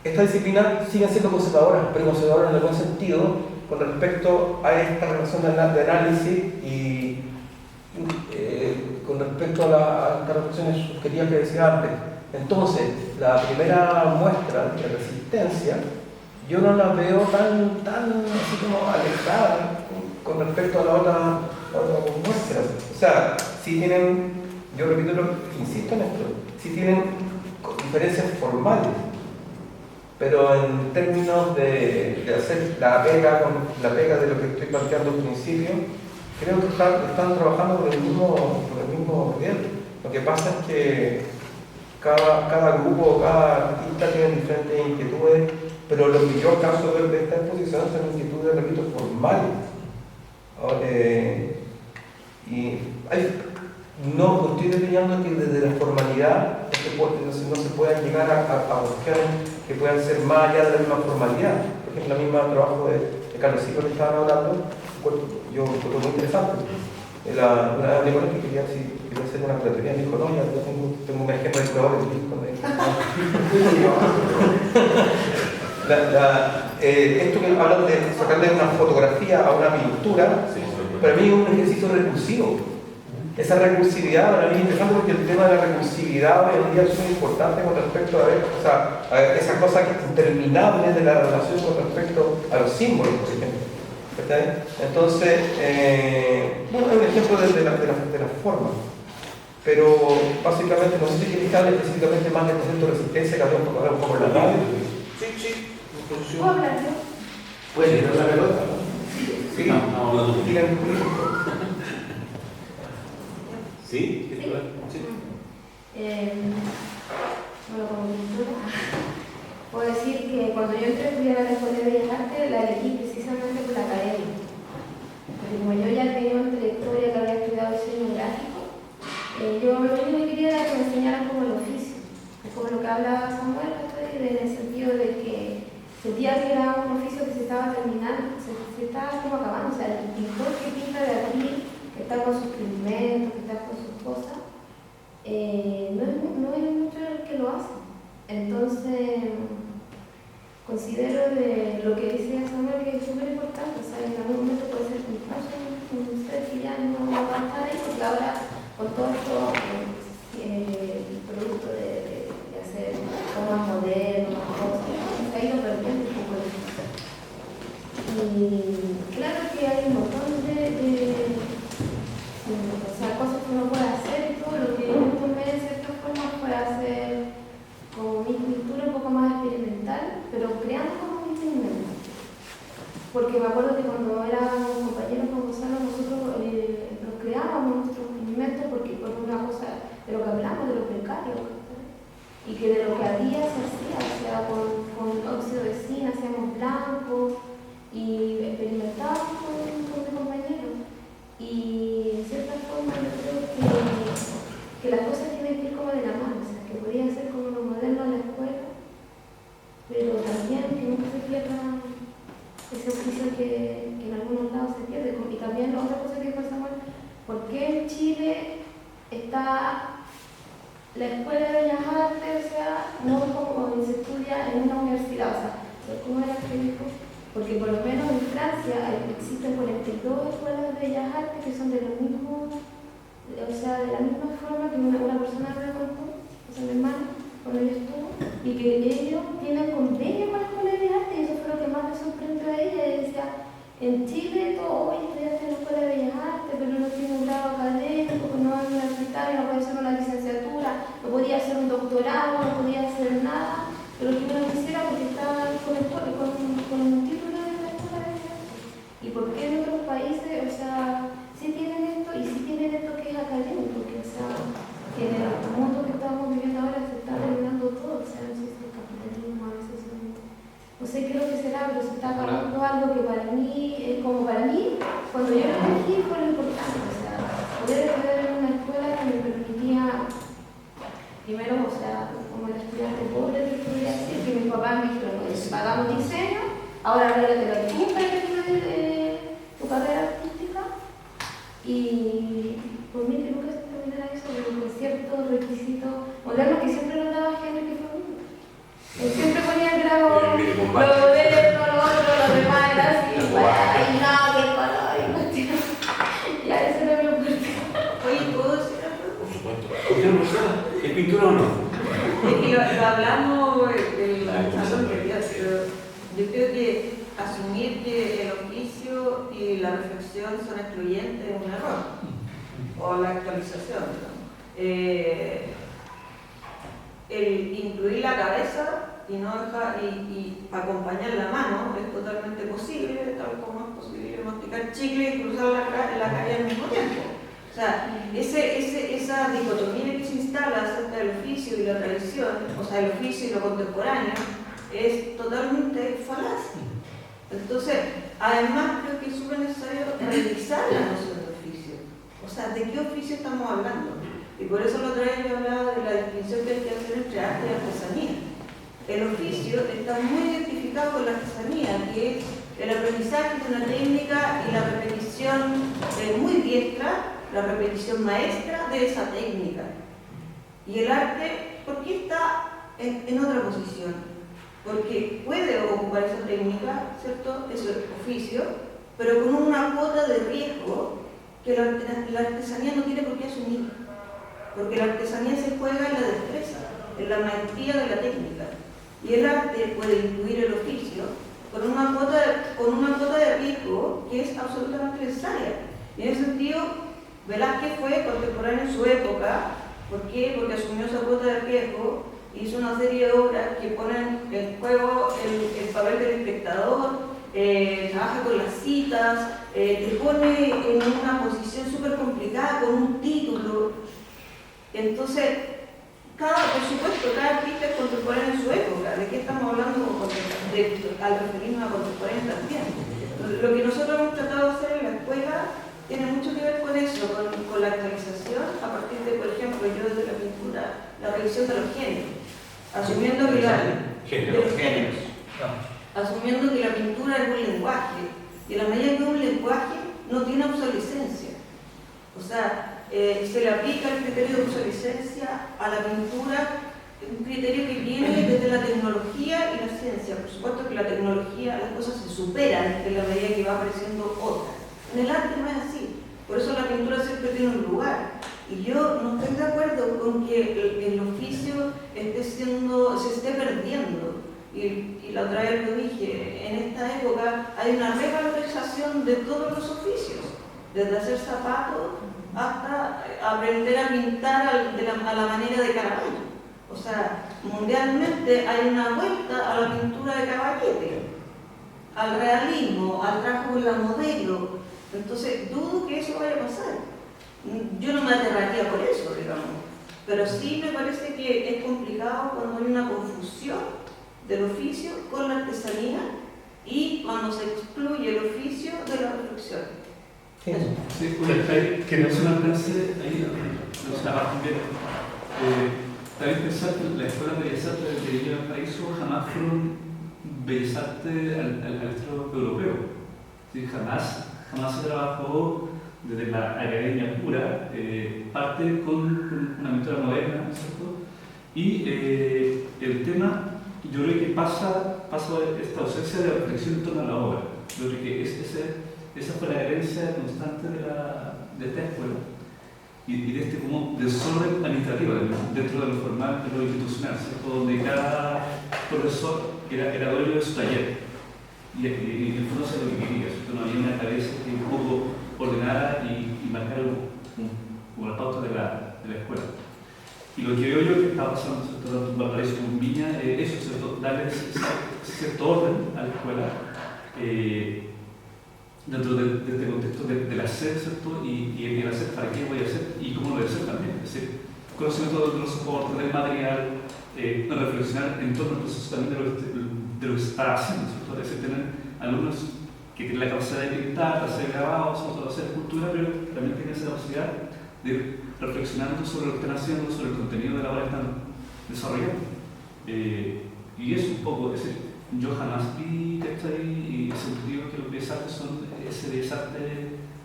estas disciplinas siguen siendo conservadoras, pero conservadoras en el buen sentido con respecto a esta relación de análisis y con respecto a estas reflexiones subjetivas que decía antes. Entonces, la primera muestra de resistencia yo no la veo tan así como alejada con respecto a la otra muestra. O sea, sí tienen, yo repito, insisto en esto, sí tienen diferencias formales, pero en términos de hacer la pega de lo que estoy planteando al principio, creo que están trabajando por el mismo nivel. Lo que pasa es que cada grupo, cada artista tiene diferentes inquietudes, pero lo que yo alcanzo a ver de esta exposición son inquietudes, repito, formales. No estoy opinando que desde la formalidad no se puedan llegar a opciones que puedan ser más allá de la misma formalidad. Por ejemplo, el mismo trabajo de Carlos Silva que estaban hablando, yo lo encuentro muy interesante. Una vez que quería hacer una curatoría, me dijo, no, ya tengo un ejemplo de curadores de discos. Esto que hablan de sacarle una fotografía a una pintura, para mí es un ejercicio recursivo. Esa recursividad para mí es interesante porque el tema de la recursividad hoy en día es muy importante con respecto a esas cosas interminables de la relación con respecto a los símbolos, por ejemplo. Entonces, bueno, es un ejemplo de la forma. Pero básicamente, no sé si quieres hablar específicamente más del concepto de resistencia que había un poco en la radio. Sí. ¿Puedo hablar yo? ¿Puedes tirar la pelota? Sí, Tiran político. ¿Sí? Bueno, como pintura, puedo decir que cuando yo entré a estudiar a la Escuela de Bellas Artes, la elegí precisamente por la academia. Porque como yo ya tenía una trayectoria que había estudiado diseño gráfico, yo lo único que quería era que me enseñaran como el oficio. Como lo que hablaba Samuel, en el sentido de que sentía que era un oficio que se estaba terminando, se estaba como acabando. O sea, el pintor que pinta de aquí, que está con sus pigmentos, que está con sus cosas, no es mucho el que lo hace. Entonces, considero de lo que dice Samuel que es súper importante. O sea, en algún momento puede ser que incluso usted que ya no va a estar ahí, porque ahora con todo esto, el producto de hacer cosas modernas, cosas, se ha ido perdiendo un poco de eso. Y claro que hay un montón cosas que uno puede hacer y todo. Lo que yo tomé de cierta forma fue hacer como mi pintura un poco más experimental, pero creando como un pigmento. Porque me acuerdo que cuando éramos compañeros con Gonzalo, nosotros nos creábamos mejorábamos nuestros inventos porque por una cosa de lo que hablamos, de lo precario, y que de lo que había se hacía, o sea, con óxido de zinc hacíamos blanco y experimentábamos con mis compañeros. Y en cierta forma yo creo que las cosas tienen que ir como de la mano, o sea, que podía ser como lo moderno en la escuela, pero también que nunca se pierda ese oficio que en algunos lados se pierde. Y también otra cosa que dijo Samuel, ¿por qué en Chile está la Escuela de Bellas Artes, o sea, no como se estudia en una universidad? O sea, ¿cómo era que dijo? Porque por lo menos en Francia existen 42 escuelas de Bellas Artes que son de lo mismo, o sea, de la misma forma que una persona me contó, o sea, mi hermano, cuando ella estuvo, y que ellos tienen convenio con la Escuela de Bellas Artes, y eso fue lo que más me sorprendió a ella. Ella decía, en Chile todo hoy estudiaste en la Escuela de Bellas Artes, pero no tiene un grado académico, no es universitario, no puede hacer una licenciatura, no podía hacer un doctorado, no podía hacer nada, pero que uno quisiera porque estaba con un título de la Escuela de Bellas Artes. ¿Y por qué en otros países, o sea, sí tienen esto, y sí tienen esto que es académico, que, o sea, que en el mundo que estamos viviendo ahora se está terminando todo, o sea, no sé si el capitalismo a veces no sé qué es lo que será, pero se está acabando algo que para mí, como para mí, cuando yo lo elegí fue lo importante, o sea, poder estudiar en una escuela que me permitía, primero, o sea, como el estudiante pobre que podría decir, que mis papás me dijeron, oye, pagamos diseño, ahora arréglate tú para que tu carrera artística, y por mí que nunca se terminara eso, con ciertos requisitos modernos que siempre nos daba gente que fue muy. Siempre ponía el grado, lo moderno, lo otro, lo demás era así, y no, qué color, y cuestión. Ya, eso era mi oportunidad. Oye, ¿puedo decir algo? Por supuesto. ¿Es pintura o no? Es que lo hablamos del salón que había, pero yo creo que asumir que el oficio y la reflexión son excluyentes es un error, o la actualización, digamos. El incluir la cabeza y no dejar y acompañar la mano es totalmente posible, tal como es posible masticar chicle y cruzar la calle al mismo tiempo. O sea, esa dicotomía que se instala acerca del oficio y la tradición, o sea, el oficio y lo contemporáneo, es totalmente falaz. Entonces, además creo que es súper necesario revisar la noción de oficio. O sea, ¿de qué oficio estamos hablando? Y por eso la otra vez yo hablaba de la distinción que hay que hacer entre arte y artesanía. El oficio está muy identificado con la artesanía, que es el aprendizaje de una técnica y la repetición muy diestra, la repetición maestra de esa técnica. Y el arte, ¿por qué está en otra posición? Porque puede ocupar esa técnica, ¿cierto? Ese oficio, pero con una cuota de riesgo que la artesanía no tiene por qué asumir. Porque la artesanía se juega en la destreza, en la maestría de la técnica. Y el arte puede incluir el oficio con una cuota de riesgo que es absolutamente necesaria. Y en ese sentido, Velázquez fue contemporáneo en su época. ¿Por qué? Porque asumió esa cuota de riesgo, hizo una serie de obras que ponen en juego el papel del espectador, trabaja con las citas, te pone en una posición súper complicada con un título. Entonces, por supuesto, cada artista es contemporáneo en su época. ¿De qué estamos hablando al referirnos a contemporáneo también? Lo que nosotros hemos tratado de hacer en la escuela tiene mucho que ver con eso, con la actualización, a partir de, por ejemplo, yo desde la pintura, la revisión de los géneros, asumiendo que asumiendo que la pintura es un lenguaje, y en la medida que un lenguaje no tiene obsolescencia. O sea, se le aplica el criterio de obsolescencia a la pintura, un criterio que viene desde la tecnología y la ciencia. Por supuesto que la tecnología, las cosas se superan en la medida que va apareciendo otra. En el arte no es así, por eso la pintura siempre tiene un lugar. Y yo no estoy de acuerdo con que el oficio se esté perdiendo. Y la otra vez lo dije, en esta época hay una revalorización de todos los oficios, desde hacer zapatos hasta aprender a pintar a la manera de Caravaggio. O sea, mundialmente hay una vuelta a la pintura de Caballete, al realismo, al trabajo con la modelo. Entonces, dudo que eso vaya a pasar. yo no me aterraría por eso, digamos. Pero sí me parece que es complicado cuando hay una confusión del oficio con la artesanía y cuando se excluye el oficio de la reflexión. Sí. Sí, que no se me alcance ahí, o sea, también pensar que la Escuela de Bellas Artes de Villa Valparaíso jamás fueron bellas artes al estilo europeo. ¿Sí? Jamás se trabajó desde la academia pura, parte con una mentora moderna, ¿no es cierto? Y el tema, yo creo que pasa esta ausencia de reflexión en torno a la obra. Yo creo que esa fue la herencia constante de esta escuela y de este como desorden administrativo dentro de lo formal, de lo institucional, ¿cierto? Donde cada profesor era dueño de su taller y en el fondo se lo que quería, ¿cierto? No había una cabeza que un poco ordenara y marcara como la pauta de la escuela. Y lo que veo yo que está pasando, ¿cierto? En Valparaíso con Viña, eso, ¿cierto? Darle cierto orden a la escuela dentro de este contexto del hacer, ¿cierto? Y el hacer, ¿para qué voy a hacer? Y cómo lo voy a hacer también. Es decir, conocimiento de los soportes, del material, reflexionar en torno al proceso también de lo que se está haciendo, ¿cierto? Es decir, tener alumnos que tienen la capacidad de pintar, de hacer grabados, de hacer escultura, pero también tienen esa capacidad de reflexionar sobre lo que están haciendo, sobre el contenido de la obra que están desarrollando. Y es un poco, es decir, yo jamás vi y sentido que los bellas artes son ese bellas artes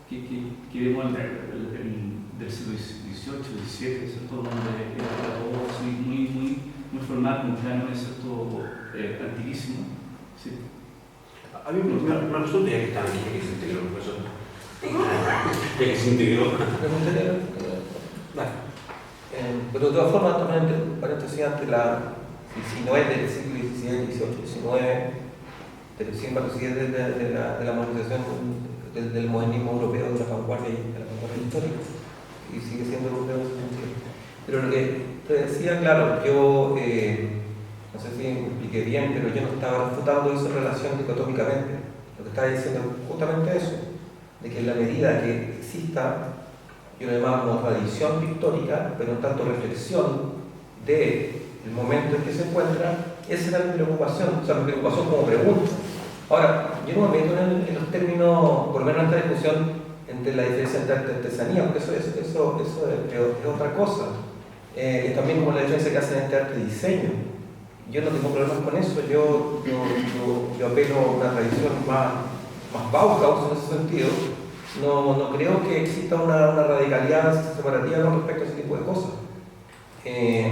que vemos del siglo XVIII, XVII, ¿cierto? Donde era todo muy formal, con planos, ¿cierto? Antiquísimo. Sí. A mí me resulta ya que están aquí, que se integró, profesor. Ya que se integró. Pero de todas formas, también paréntesis ante si no es del siglo XVI, XVIII, XIX, pero sí es de la modernización del modernismo europeo, de la vanguardia histórica, y sigue siendo europeo en ese sentido. Pero lo que te decía, claro, yo no sé si me expliqué bien, pero yo no estaba refutando esa relación dicotómicamente. Lo que estaba diciendo es justamente eso, de que en la medida que exista, yo lo llamaba como tradición pictórica, pero no tanto reflexión del momento en que se encuentra, esa era mi preocupación, o sea, mi preocupación como pregunta. Ahora, yo no me meto en los términos, por lo menos en esta discusión, entre la diferencia entre arte y artesanía, porque eso es otra cosa. Es también como la diferencia que hacen entre arte y diseño. Yo no tengo problemas con eso, yo apelo a una tradición más Bauhaus en ese sentido. No creo que exista una radicalidad separativa con respecto a ese tipo de cosas.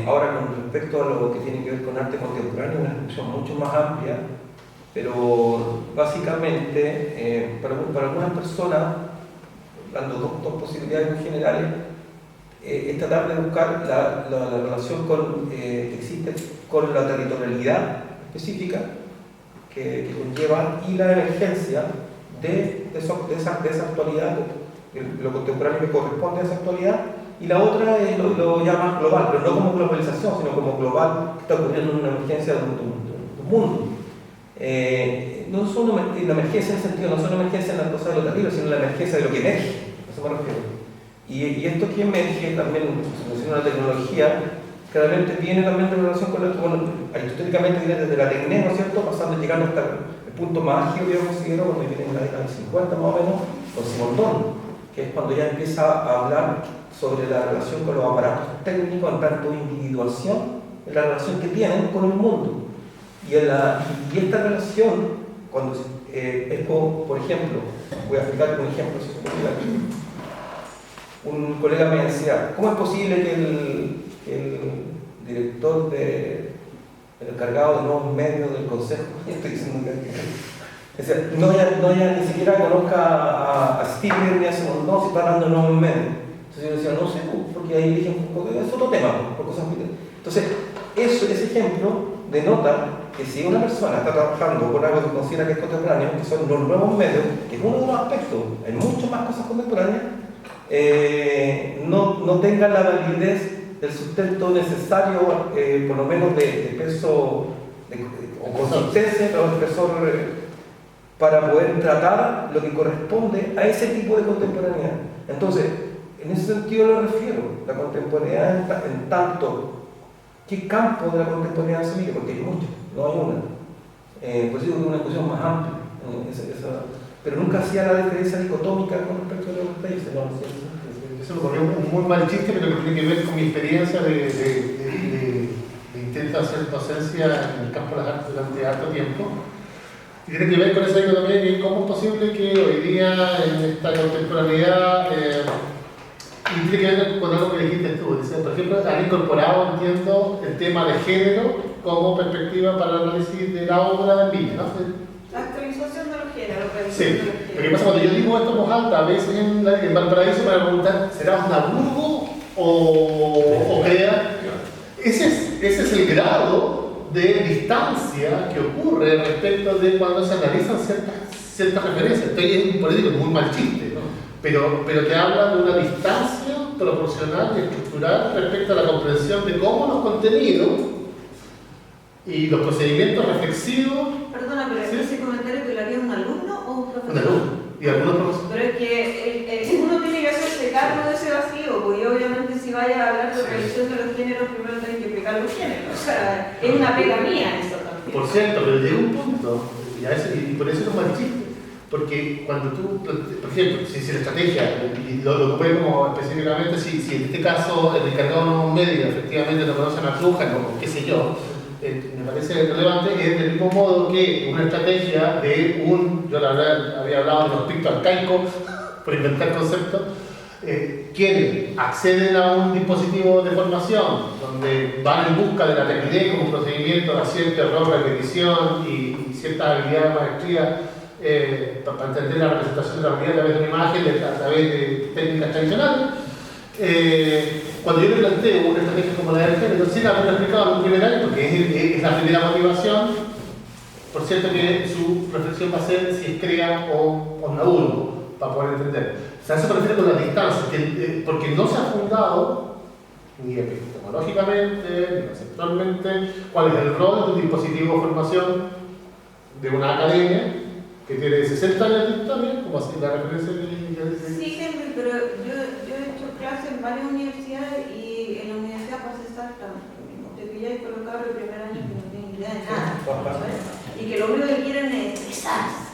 Ahora, con respecto a lo que tiene que ver con arte contemporáneo, una discusión mucho más amplia, pero básicamente para algunas personas, dando dos posibilidades muy generales, es tratar de buscar la relación que existe con la territorialidad específica que conlleva y la emergencia de esa actualidad, lo contemporáneo que corresponde a esa actualidad, y la otra es lo ya más global, pero no como globalización, sino como global, que está ocurriendo en una emergencia de un mundo. No solo una emergencia en el sentido, no solo una emergencia en la cosa de lo terrible, sino la emergencia de lo que emerge, a eso me refiero. Y esto que emerge también, se menciona la tecnología, claramente viene también en relación con esto, bueno, aristotélicamente viene desde la tecné, ¿no es cierto?, pasando, llegando hasta el punto más álgido, yo considero, cuando viene en la década del 50 más o menos, con Simondon, que es cuando ya empieza a hablar sobre la relación con los aparatos técnicos en tanto individuación, en la relación que tienen con el mundo. Y esta relación, cuando es como, por ejemplo, voy a explicar un ejemplo, si se puede explicar. Un colega me decía, ¿cómo es posible que el director el encargado de nuevos medios del consejo, estoy diciendo que no ni siquiera conozca a Stigler ni a Simondon, si está hablando de nuevos medios? Entonces yo decía, no sé, porque ahí dije, es otro tema, por cosas muy... Entonces, ese ejemplo denota que si una persona está trabajando con algo que considera que es contemporáneo, que son los nuevos medios, que es uno de los aspectos, hay muchas más cosas contemporáneas, no tenga la validez del sustento necesario, por lo menos de peso o consistencia o espesor, para poder tratar lo que corresponde a ese tipo de contemporaneidad. Entonces, En ese sentido lo refiero, la contemporaneidad en tanto, ¿qué campo de la contemporaneidad se mide? Porque hay muchos, no hay una. Pues digo que es una cuestión más amplia, pero nunca hacía la diferencia dicotómica con respecto a los países, ¿no? Eso me ocurrió un muy mal chiste, pero que tiene que ver con mi experiencia de intento hacer docencia en el campo de las artes durante harto tiempo. Y tiene que ver con esa dicotomía que cómo es posible que hoy día en esta contemporaneidad y tiene que ver con algo que dijiste tú. Dice, por ejemplo, han incorporado, entiendo, el tema de género como perspectiva para el análisis de la obra en Villa, ¿no? La actualización de los géneros. Sí. Lo que pasa cuando yo digo esto en voz alta, a veces en Valparaíso me preguntan, ¿será un aburgo o crea? Ese es el grado de distancia que ocurre respecto de cuando se analizan ciertas referencias. Estoy en un político muy mal chiste, ¿no? Pero te habla de una distancia proporcional y estructural respecto a la comprensión de cómo los contenidos y los procedimientos reflexivos. Perdona, pero ¿sí? ese comentario que lo haría un alumno o un profesor. Un alumno y algunos profesores. Pero es que uno tiene que hacerse cargo de ese vacío, porque obviamente si vaya a hablar de revisión de los géneros, primero tienen que explicar los géneros. O sea, es una pega mía eso también. Por cierto, pero llega un punto, y por eso es un mal chiste, porque cuando tú, por ejemplo, si la estrategia, y lo ocupé como específicamente, si en este caso el encargado medio efectivamente no conoce a McLuhan o qué sé yo, me parece relevante, es del mismo modo que una estrategia de yo la verdad había hablado de los pictos arcaicos, por inventar conceptos, quienes acceden a un dispositivo de formación donde van en busca de la tecnología como procedimiento de cierto error, repetición y cierta habilidad, maestría para entender la representación de la realidad a través de una imagen, a través de técnicas tradicionales. Cuando yo le planteo una estrategia como la del género, sí la habré explicado en un primer año porque es la primera motivación. Por cierto que su reflexión va a ser si es crea o naurgo, para poder entender. O sea, eso se refiere con la distancia, porque no se ha fundado ni epistemológicamente, ni conceptualmente, cuál es el rol de un dispositivo de formación de una academia que tiene 60 años de historia, como así la referencia que Sí, Henry, pero yo he hecho clases en varias universidades y en la universidad pasa exactamente lo mismo. Te pilláis con los cabros de primer año que no tienen idea de nada, ¿sabes? Y que lo único que quieren es expresarse,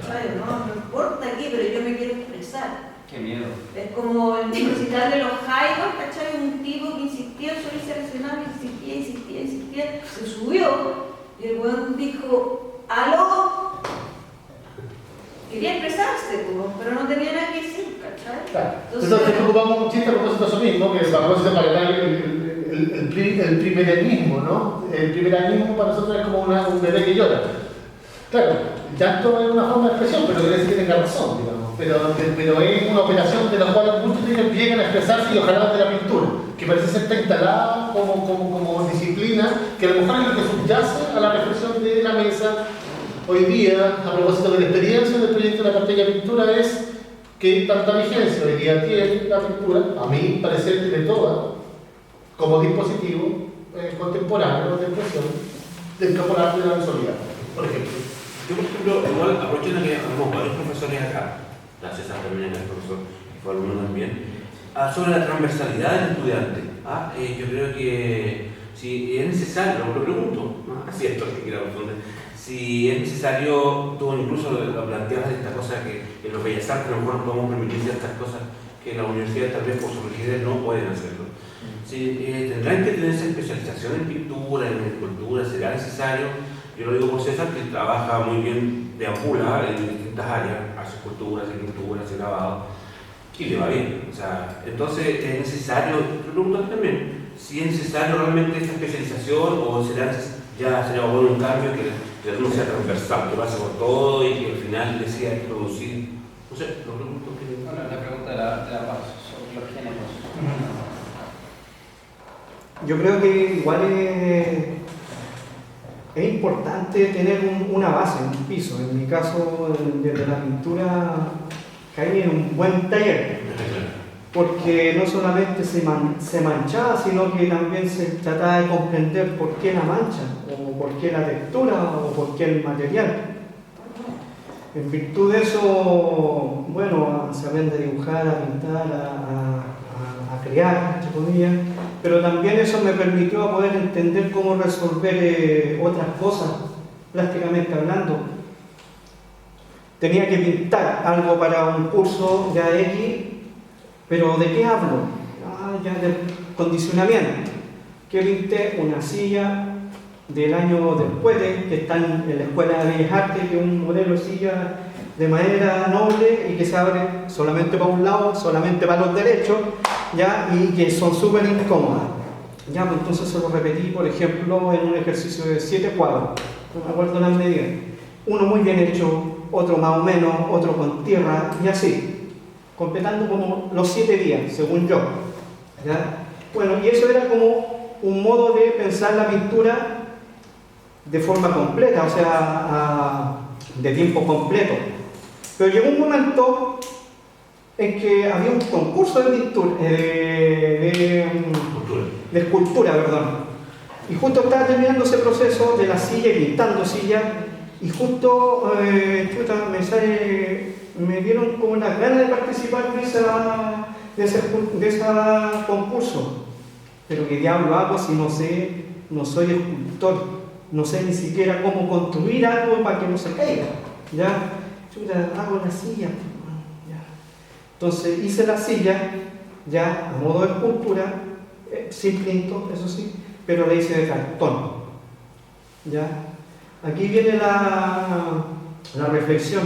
¿sabes? No importa qué, pero yo me quiero expresar. Qué miedo. Es como el recital de los Jaivas, ¿cachai? Un tipo que insistía en subirse al escenario, insistía, se subió y el weón dijo, ¡aló! Quería expresarse, pero no tenía nada que decir, ¿cachai? Claro. Entonces preocupamos un chiste a propósito de eso mismo, que es a propósito para el primeranismo, ¿no? El primeranismo para nosotros es como un bebé que llora. Claro, el llanto es una forma de expresión, pero quiere decir que tenga razón, digamos. Pero es una operación de la cual muchos de ellos llegan a expresarse y ojalá de la pintura, que parece ser está instalada como disciplina, que a lo mejor es lo que subyace a la reflexión de la mesa. Hoy día, a propósito de la experiencia del proyecto de la cartella de pintura, es que tanta vigencia hoy día tiene la pintura, a mí parecer de toda, como dispositivo contemporáneo de expresión del campo arte de la visualidad, por ejemplo. Yo, por ejemplo, igual aprovechando que tenemos varios profesores acá, la César también es el profesor, y fue alumno también, sobre la transversalidad del estudiante. Yo creo que si es necesario, lo pregunto, así es que quiero responder. Si es necesario, tú incluso lo planteabas esta cosa que en los Bellas Artes a lo mejor no podemos permitir ciertas cosas que las universidades tal vez por su rigidez no pueden hacerlo. Si, tendrán que tener esa especialización en pintura, en escultura, será necesario. Yo lo digo por César, que trabaja muy bien de ampula en distintas áreas, hace esculturas, hace pinturas, hace grabado, y le va bien. O sea, entonces es necesario, te pregunto también, si es necesario realmente esta especialización o ya sería bueno un cambio que no sea transversal, que pase por todo y que al final decida producir. No sé, lo pregunto. Bueno, la pregunta de la paz sobre los géneros. Yo creo que igual es importante tener una base, un piso. En mi caso, desde la pintura, caí en un buen taller, porque no solamente se manchaba, sino que también se trataba de comprender por qué la mancha, o por qué la textura, o por qué el material. En virtud de eso, bueno, se aprende a dibujar, a pintar, a crear, entre comillas, pero también eso me permitió poder entender cómo resolver otras cosas, plásticamente hablando. Tenía que pintar algo para un curso ya X, pero ¿de qué hablo? Ya del condicionamiento. Que pinté una silla del año del Puete, que está en la Escuela de Bellas Artes, que es un modelo de silla de madera noble y que se abre solamente para un lado, solamente para los derechos, ¿ya? Y que son súper incómodas. Ya, pues entonces se lo repetí, por ejemplo, en un ejercicio de 7 cuadros, no me acuerdo las medidas. Uno muy bien hecho, otro más o menos, otro con tierra, y así, completando como los 7 días, según yo. ¿Ya? Bueno, y eso era como un modo de pensar la pintura de forma completa, o sea, de tiempo completo. Pero llegó un momento en que había un concurso de pintura, de escultura, perdón. Y justo estaba terminando ese proceso de la silla y pintando silla, y justo me dieron como las ganas de participar de ese concurso. Pero ¿qué diablo hago si no soy escultor? No sé ni siquiera cómo construir algo para que no se caiga. ¿Ya? Hago la silla. ¿Ya? Entonces hice la silla, ya a modo de escultura, sin pinto, eso sí, pero la hice de cartón. ¿Ya? Aquí viene la reflexión.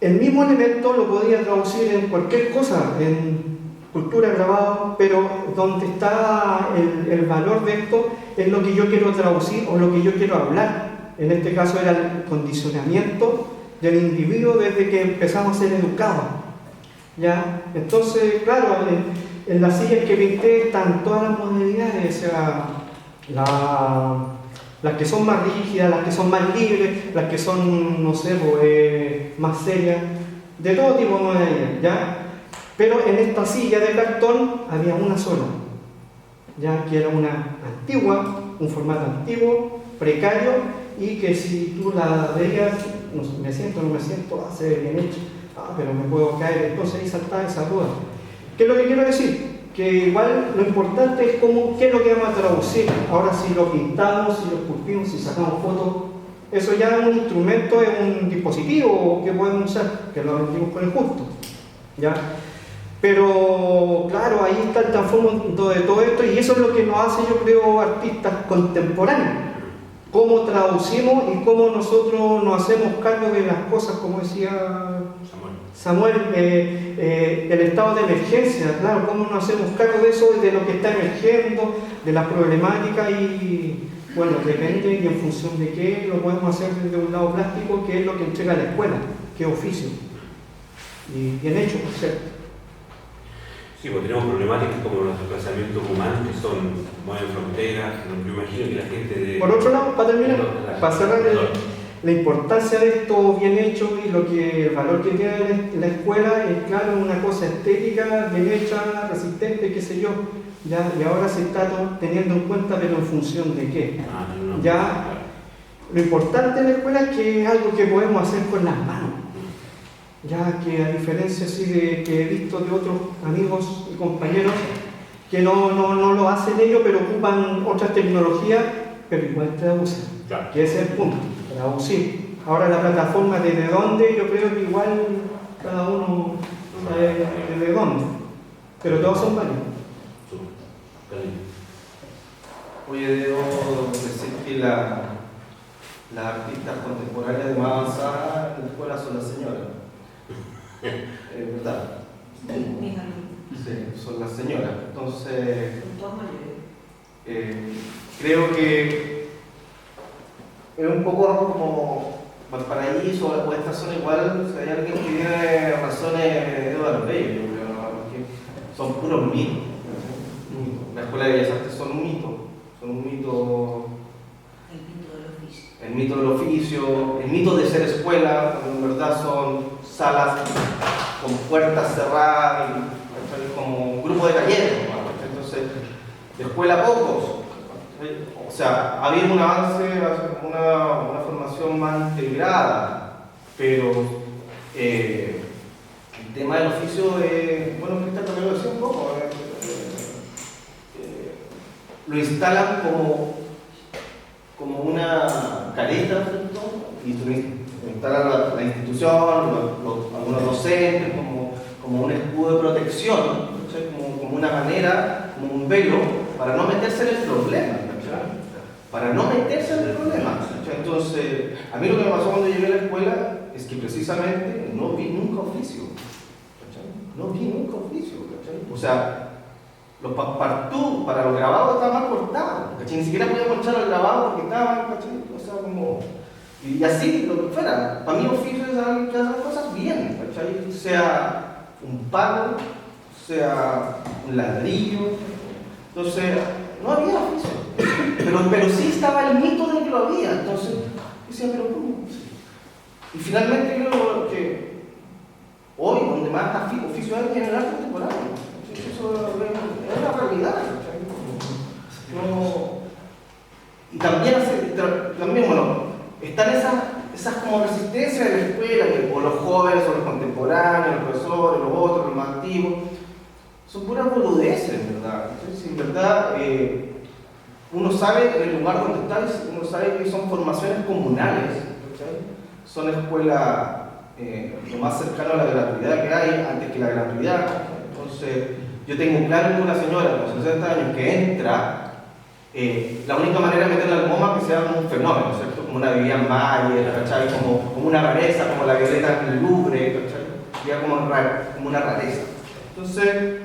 El mismo elemento lo podía traducir en cualquier cosa, en cultura, grabado, pero donde está el valor de esto es lo que yo quiero traducir o lo que yo quiero hablar. En este caso era el condicionamiento del individuo desde que empezamos a ser educados. ¿Ya? Entonces, claro, en las sillas que pinté están todas las modalidades, o sea, las que son más rígidas, las que son más libres, las que son, no sé, más serias, de todo tipo de modalidades, ¿ya? Pero en esta silla de cartón había una sola, ya que era una antigua, un formato antiguo, precario, y que si tú la veías, no, me siento, no me siento, se ve bien hecho, pero me puedo caer, entonces ahí saltaba esa duda. ¿Qué es lo que quiero decir? Que igual lo importante es qué es lo que vamos a traducir. Ahora si lo pintamos, si lo esculpimos, si sacamos fotos, eso ya es un instrumento, es un dispositivo que podemos usar, que lo aprendimos con el justo, ¿ya? Pero claro, ahí está el trasfondo de todo esto y eso es lo que nos hace, yo creo, artistas contemporáneos. Cómo traducimos y cómo nosotros nos hacemos cargo de las cosas, como decía Samuel, el estado de emergencia, claro, cómo nos hacemos cargo de eso, de lo que está emergiendo, de la problemática y, bueno, depende y en función de qué lo podemos hacer desde un lado plástico, que es lo que entrega la escuela, qué oficio. Y bien hecho, por cierto. Sí, pues tenemos problemáticas como los desplazamientos humanos que mueven fronteras, yo imagino que la gente de... Por otro lado, para terminar, para cerrar la importancia de esto bien hecho y el valor que tiene la escuela es, claro, una cosa estética, bien hecha, resistente, qué sé yo, ¿ya? Y ahora se está teniendo en cuenta, pero en función de qué. Ya, lo importante de la escuela es que es algo que podemos hacer con las manos. Ya que a diferencia así de que he visto de otros amigos y compañeros que no lo hacen ellos, pero ocupan otras tecnologías, pero igual traducen. Claro. Que ese es el punto, traducir. Ahora la plataforma desde dónde, yo creo que igual cada uno sabe desde dónde, pero todos son válidos. Oye, debo decir que las artistas contemporáneas de más avanzada en la escuela son las señoras. ¿Verdad? Sí, son las señoras. Entonces, creo que es un poco algo como Valparaíso o esta zona igual, si hay alguien que tiene razones de Barbello, yo creo, ¿no? Porque son puros mitos. La escuela de Bellas Artes son un mito. El mito del oficio, el mito de ser escuela, cuando en verdad son salas con puertas cerradas, como un grupo de talleres, ¿no? Entonces, de escuela pocos. O sea, había un avance, una formación más integrada, pero el tema del oficio, bueno, Cristian también lo decía un poco, lo instalan como una careta, ¿cierto? Y lo instalan la institución, algunos docentes, como un escudo de protección, ¿sí? como una manera, como un velo, para no meterse en el problema, ¿sí? Para no meterse en el problema. ¿Sí? Entonces, a mí lo que me pasó cuando llegué a la escuela es que precisamente no vi nunca oficio. ¿Sí? No vi nunca oficio. ¿Sí? O sea, los passepartout para los grabados estaban mal cortados. ¿Sí? Ni siquiera podía ponchar el grabado porque estaban, ¿sí? O sea, como... Y así, lo que fuera. Para mí oficio es alguien que hace las cosas bien, ¿sí? Sea un palo, sea un ladrillo. Entonces, no había oficio. Pero sí estaba el mito de que lo había. Entonces, decía, pero ¿cómo? Y finalmente creo que hoy, donde más oficio hay en el arte contemporáneo, eso es una realidad. No, y también, bueno, están esas como resistencias de la escuela, o los jóvenes, o los contemporáneos, los profesores, los otros, los más antiguos, son puras boludeces, en verdad. Entonces, en verdad, uno sabe el lugar donde está, uno sabe que son formaciones comunales, ¿sí? Son escuelas lo más cercano a la gratuidad que hay, antes que la gratuidad. Entonces, yo tengo claro que una señora con 60 años que entra, la única manera de meterla al MoMA es que sea como un fenómeno, ¿cierto? Como una Vivian Mayer, ¿cachai? Como una rareza, como la Violeta en el Louvre, ¿cachai? Ya como una rareza. Entonces,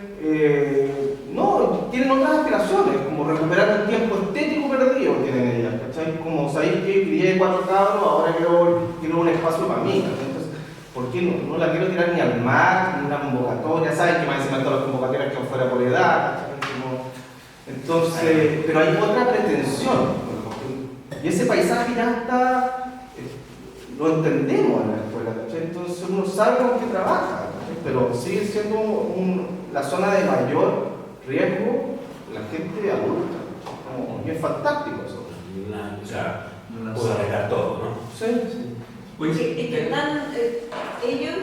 no, tienen otras aspiraciones, como recuperar un tiempo estético perdido tienen ellas, ¿cachai? Como sabéis que crié 4 cabros, ahora quiero un espacio para mí, ¿cachai? Entonces, ¿por qué no la quiero tirar ni al mar, ni una convocatoria? Saben que más encima de todas las convocatorias que fuera por edad, ¿cachai? Entonces, pero hay otra pretensión, y ese paisaje ya está, lo entendemos en la escuela, ¿cachai? Entonces uno sabe con qué trabaja, ¿cachai? Pero sigue siendo la zona de mayor riesgo la gente adulta, y es fantástico eso. O sea, puede arreglar todo, ¿no? Sí. Es que están, ellos,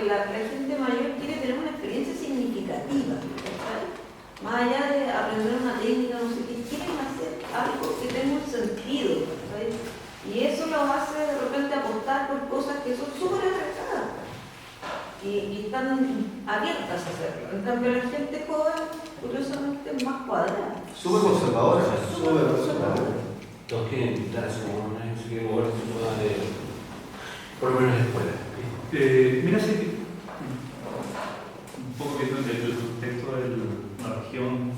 la gente mayor quiere tener una experiencia significativa, ¿sabes? Más allá de aprender una técnica, no sé qué, quieren hacer algo que tenga un sentido, ¿sabes? Y eso los hace de repente apostar por cosas que son súper arriesgadas y están abiertas a hacerlo. En cambio, la gente joven, curiosamente, es más cuadrada. Súper conservadora, súper conservadora. Todos quieren invitar a su mamá, se quieren mover su moda de, por lo menos en la escuela. Mira, sí, un poco viendo el contexto de la región,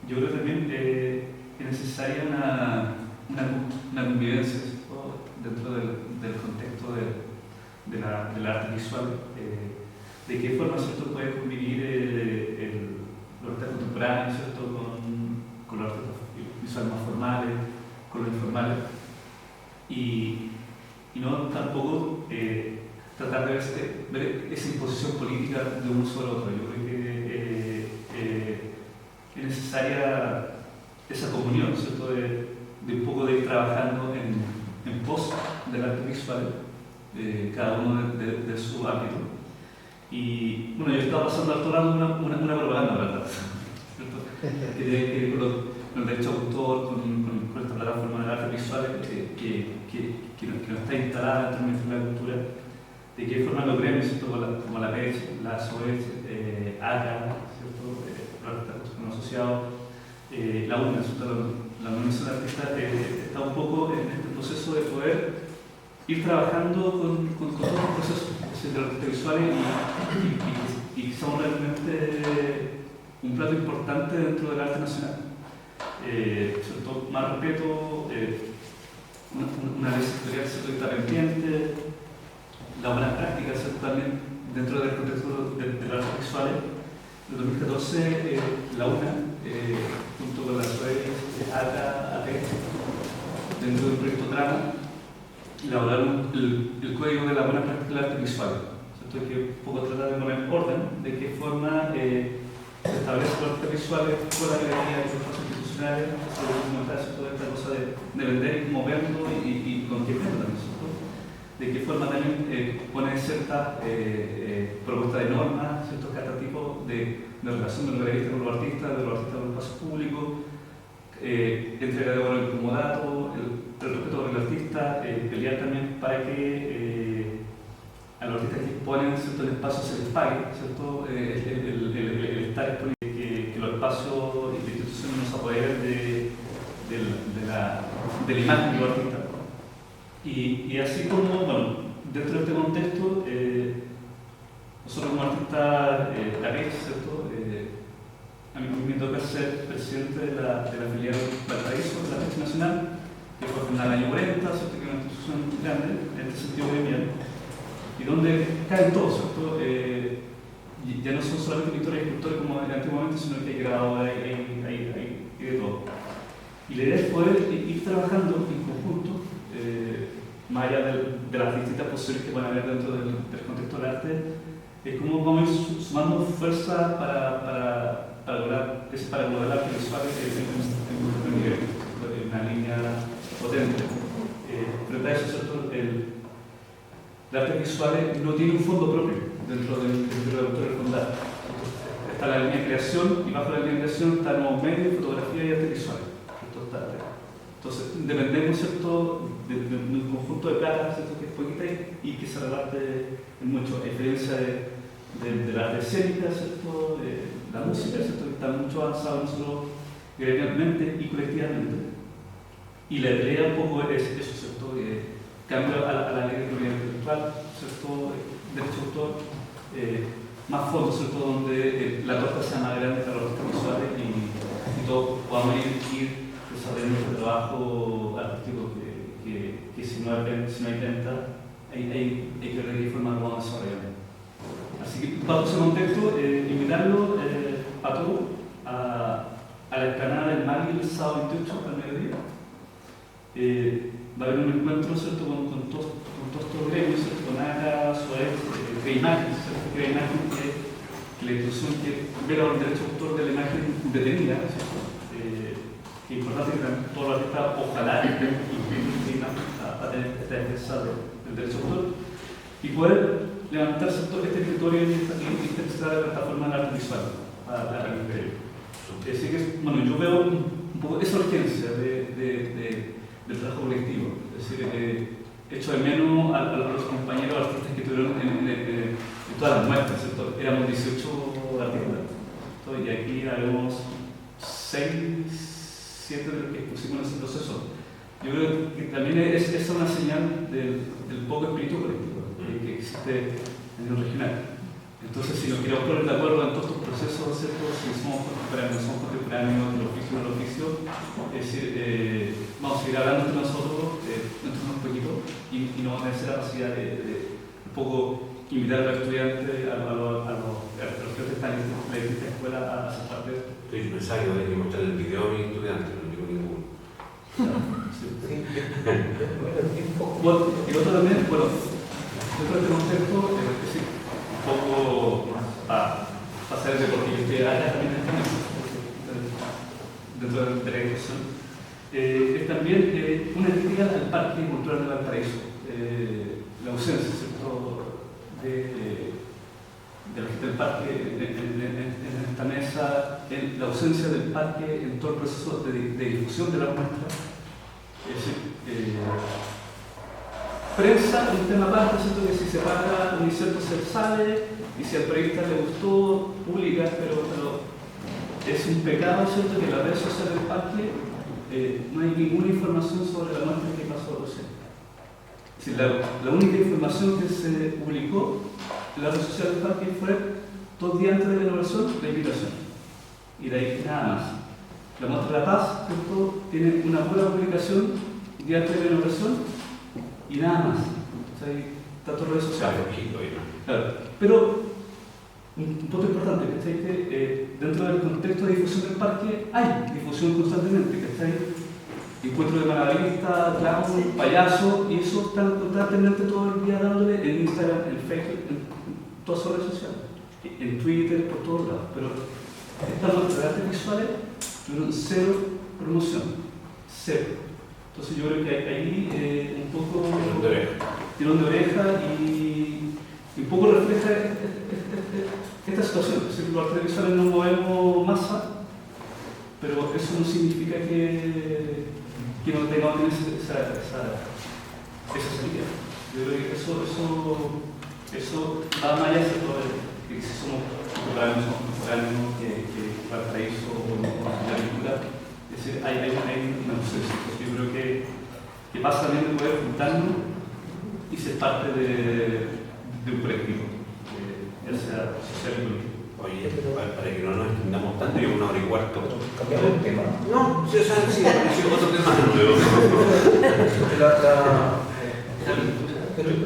yo creo también es necesaria una convivencia, ¿cierto? Dentro del contexto del arte visual, de qué forma, ¿cierto?, puede convivir los artes contemporáneos, ¿cierto?, con los artes visuales más formales, con los informales, y no tampoco tratar de ver esa imposición política de uno sobre otro. Yo creo que es necesaria esa comunión, ¿cierto?, de un poco de ir trabajando en pos del arte visual, cada uno de su ámbito. Y bueno, yo estaba pasando harto rato una propaganda, ¿verdad? ¿Cierto? Que tiene que ver con el derecho de autor, con esta plataforma de arte visual que no está instalada dentro del Ministerio de la Cultura. De qué forma los gremios, ¿cierto?, como la PES, la SOES, ACA, ¿cierto?, los artistas asociados, la UNA, la Universidad de Artistas, está un poco en este proceso de poder ir trabajando con todos los procesos de los artistas visuales y que son realmente un plato importante dentro del arte nacional. Sobre todo, más respeto, una ley sectorial, ¿cierto?, que está pendiente, las buenas prácticas, ¿cierto?, también dentro del contexto de las artes visuales. En 2014, la UNA, junto con la SOES, ACA, AP, dentro del proyecto Trama, elaboraron el código de la buena práctica del arte visual, ¿cierto?, que un poco trata de poner orden de qué forma se establecen los artes visuales con la galería y los espacios institucionales. institucionales, toda esta cosa de vender y cómo vendo y con qué vendo también, ¿cierto? De qué forma también ponen ciertas propuestas de normas, ciertos catotipos de relación de los galeristas con los artistas con el espacio público, entrega de valor incomodato, el respeto por el artista, pelear también para que a los artistas que exponen el espacio se les pague, ¿cierto? El estar exponiendo, que los espacios y las instituciones no se apoderen de la imagen de los artistas. Y así como, bueno, dentro de este contexto, nosotros como artistas APEX, ¿cierto? A mí me toca ser presidente de la filial Valparaíso, de la APEX Nacional, que fue fundada en el año 40, ¿cierto? Que es una institución grande, en este sentido gremial, y donde caen todos, ¿cierto? Ya no son solamente pintores y escultores como antiguamente, sino que hay grabadores, hay de todo. Y la idea es poder ir trabajando en conjunto, más allá de las distintas posibilidades que pueden haber dentro del contexto del arte, es como vamos a ir sumando fuerza para lograr el arte visual en un nivel, una línea potente. Frente a eso, ¿cierto? El arte visual no tiene un fondo propio dentro del autor del fondar. Está la línea de creación y bajo la línea de creación están nuevos medios, fotografía y arte visual. Entonces, dependemos, ¿cierto?, de un conjunto de plata, ¿cierto?, que es poquita y que se reparte en mucho. A diferencia de la arte escénica, ¿cierto?, la música, ¿cierto?, que está mucho avanzado nosotros gremialmente y colectivamente. Y la idea un poco es eso, ¿cierto?, cambio a la ley de propiedad intelectual, ¿cierto?, derecho de autor, más fondos, ¿cierto?, donde la torta sea más grande para los artistas visuales y todos podamos ir desarrollando este trabajo artístico que si no hay venta, hay que ver de qué forma lo vamos a desarrollar. Así que, bajo ese contexto, invitarlo a todos a la explanada del Magui el sábado 28 al mediodía. Va a haber un encuentro, ¿cierto?, con todos estos gremios, ¿cierto?, con ACA, SOEX, Creimagen, ¿cierto?, Creimagen, que es la institución que vela el derecho de autor de la imagen detenida, ¿cierto? Es importante que también todos los artistas ojalá incluyan a tener esta defensa del derecho de autor y poder levantar este territorio y esta plataforma de arte visual para el imperio. Así que, bueno, yo veo un poco esa urgencia del trabajo colectivo, es decir, echo de menos a los compañeros artistas que tuvieron en todas las muestras, ¿cierto? Éramos 18 artistas, ¿cierto? Y aquí habemos 7 de los que expusimos en ese proceso. Yo creo que también es una señal del poco espíritu colectivo que existe en el regional. Entonces, si nos queremos poner de acuerdo en todos estos procesos, ¿cierto?, si somos contemporáneos del oficio, es decir, vamos a seguir hablando entre nosotros, entre unos poquitos, y no vamos a tener esa capacidad de un poco invitar a los estudiantes, a los que están en la distinta escuela a ser parte de esto. Soy empresario, hay que mostrar el video a mis estudiantes, no digo ninguno. Bueno, y otro también, bueno, dentro de este contexto, es decir, un poco para hacer el deporte, yo estoy acá también dentro de la educación, es también una crítica al Parque Cultural de Valparaíso, la ausencia, ¿cierto?, de la gente del parque en esta mesa, la ausencia del parque en todo el proceso de difusión de la muestra. Es decir, prensa, un tema aparte, ¿cierto?, que si se paga un inserto se sale y si al periodista le gustó, publica, pero es un pecado, ¿cierto?, que en las redes sociales del parque no hay ninguna información sobre la muestra que pasó recién. Es decir, la única información que se publicó en la red social del parque fue 2 días antes de la inauguración, la invitación. Y de ahí nada más. La muestra de la paz, ¿cierto?, tiene una pura publicación día antes de la inauguración y nada más. O sea, hay tantas redes sociales. Claro. Pero un punto importante, ¿cachai? Que dentro del contexto de difusión del parque hay difusión constantemente, ¿cachai? Encuentro de malabarista, clown, payaso, y eso está constantemente todo el día dándole en Instagram, en Facebook, en todas sus redes sociales, en Twitter, por todos lados. Pero estas muestras de artes visuales tuvieron 0 promoción, cero. Entonces yo creo que ahí un poco tirón de oreja y un poco refleja esta situación. Es decir, los televisores nos movemos masa, pero eso no significa que no tengamos esa salida. Yo creo que eso va más allá de todo que si somos organismos que Valparaíso o la cultura, es decir, hay una obsesión. Yo creo que pasa también de poder juntarnos y ser parte de un colectivo, ya sea social y político. Oye, para que no nos extendamos tanto, yo 1 hora y cuarto. Cambiamos el tema. No, sí, otro tema nuevo.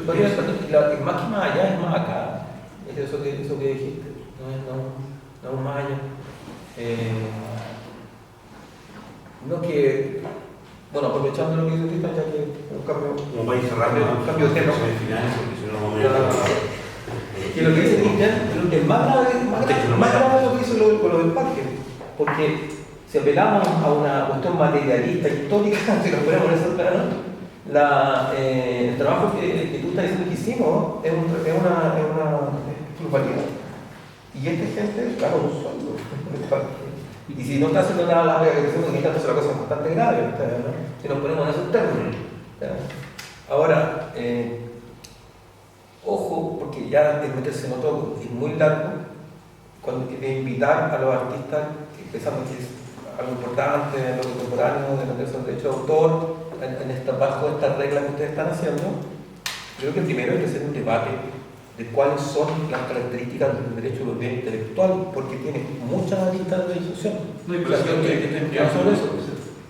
Pero más que más allá es más acá. Es eso que dijiste. No es más allá. No que. Bueno, aprovechando lo que dice Tita, ya que un cambio. Como país cerrando, un cambio de tema. finales, porque si no, no vamos a ir. Que lo que dice Cristian es más grave lo que hizo con lo del parque. Porque si apelamos a una cuestión materialista, histórica, si nos ponemos en ese plano, el trabajo que tú estás diciendo que hicimos es una pluralidad. Y esta gente gana un sueldo en el parque. Y si no está haciendo nada la agregación, entonces la cosa es bastante grave, ¿no? Si nos ponemos en esos términos. Ahora, ojo, porque ya es meterse en otro, es muy largo, de invitar a los artistas, que pensamos que es algo importante en lo contemporáneo, de meterse en derecho de autor, bajo estas reglas que ustedes están haciendo. Creo que primero hay que hacer un debate de cuáles son las características del derecho de propiedad intelectual, porque tiene muchas aristas de discusión. Sobre eso.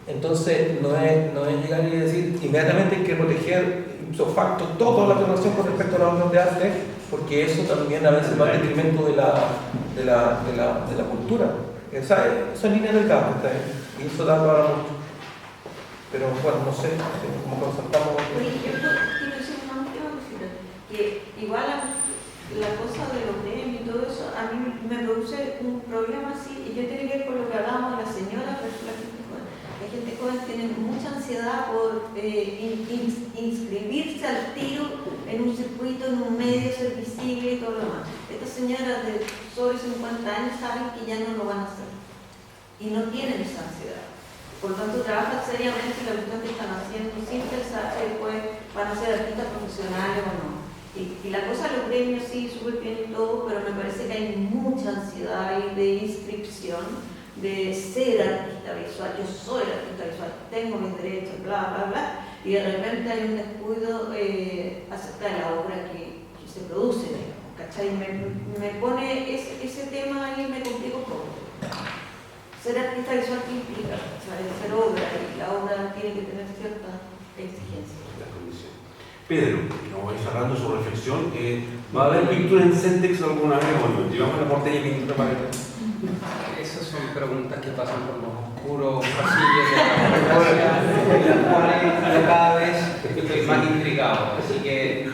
Entonces, no es llegar y decir inmediatamente hay que proteger ipso facto toda la relación con respecto a la obra de arte, porque eso también a veces va en detrimento de la cultura. O sea, son líneas del campo, y eso da para mucho. Pero bueno, no sé, cómo concertamos. Oye, yo quiero decir una última cosita, que igual la cosa de los premios y todo eso, a mí me produce un problema así, y yo tiene que ver con lo que hablábamos de la señora versus la gente joven. La gente joven tiene mucha ansiedad por inscribirse al tiro en un circuito, en un medio, ser visible y todo lo demás. Estas señoras de sobre 50 años saben que ya no lo van a hacer y no tienen esa ansiedad. Por lo tanto, trabajan seriamente la cuestión que están haciendo sin pensar que después van a ser artistas profesionales o no. Y la cosa de los premios sí, súper bien y todo, pero me parece que hay mucha ansiedad ahí de inscripción, de ser artista visual. Yo soy artista visual, tengo mis derechos, bla, bla, bla, y de repente hay un descuido acerca de la obra que se produce, ¿cachai? Me pone ese tema ahí, me complica un poco. Ser artista visual que implica, ¿sabes? Hacer obra, y la obra tiene que tener ciertas exigencias. Pedro, como voy cerrando su reflexión, ¿va a haber pintura en Sentex alguna vez? Bueno, llevamos la botella de pintura para acá. Esas son preguntas que pasan por los oscuros pasillos de la memoria, en las cuales yo cada vez estoy más intrigado. Así que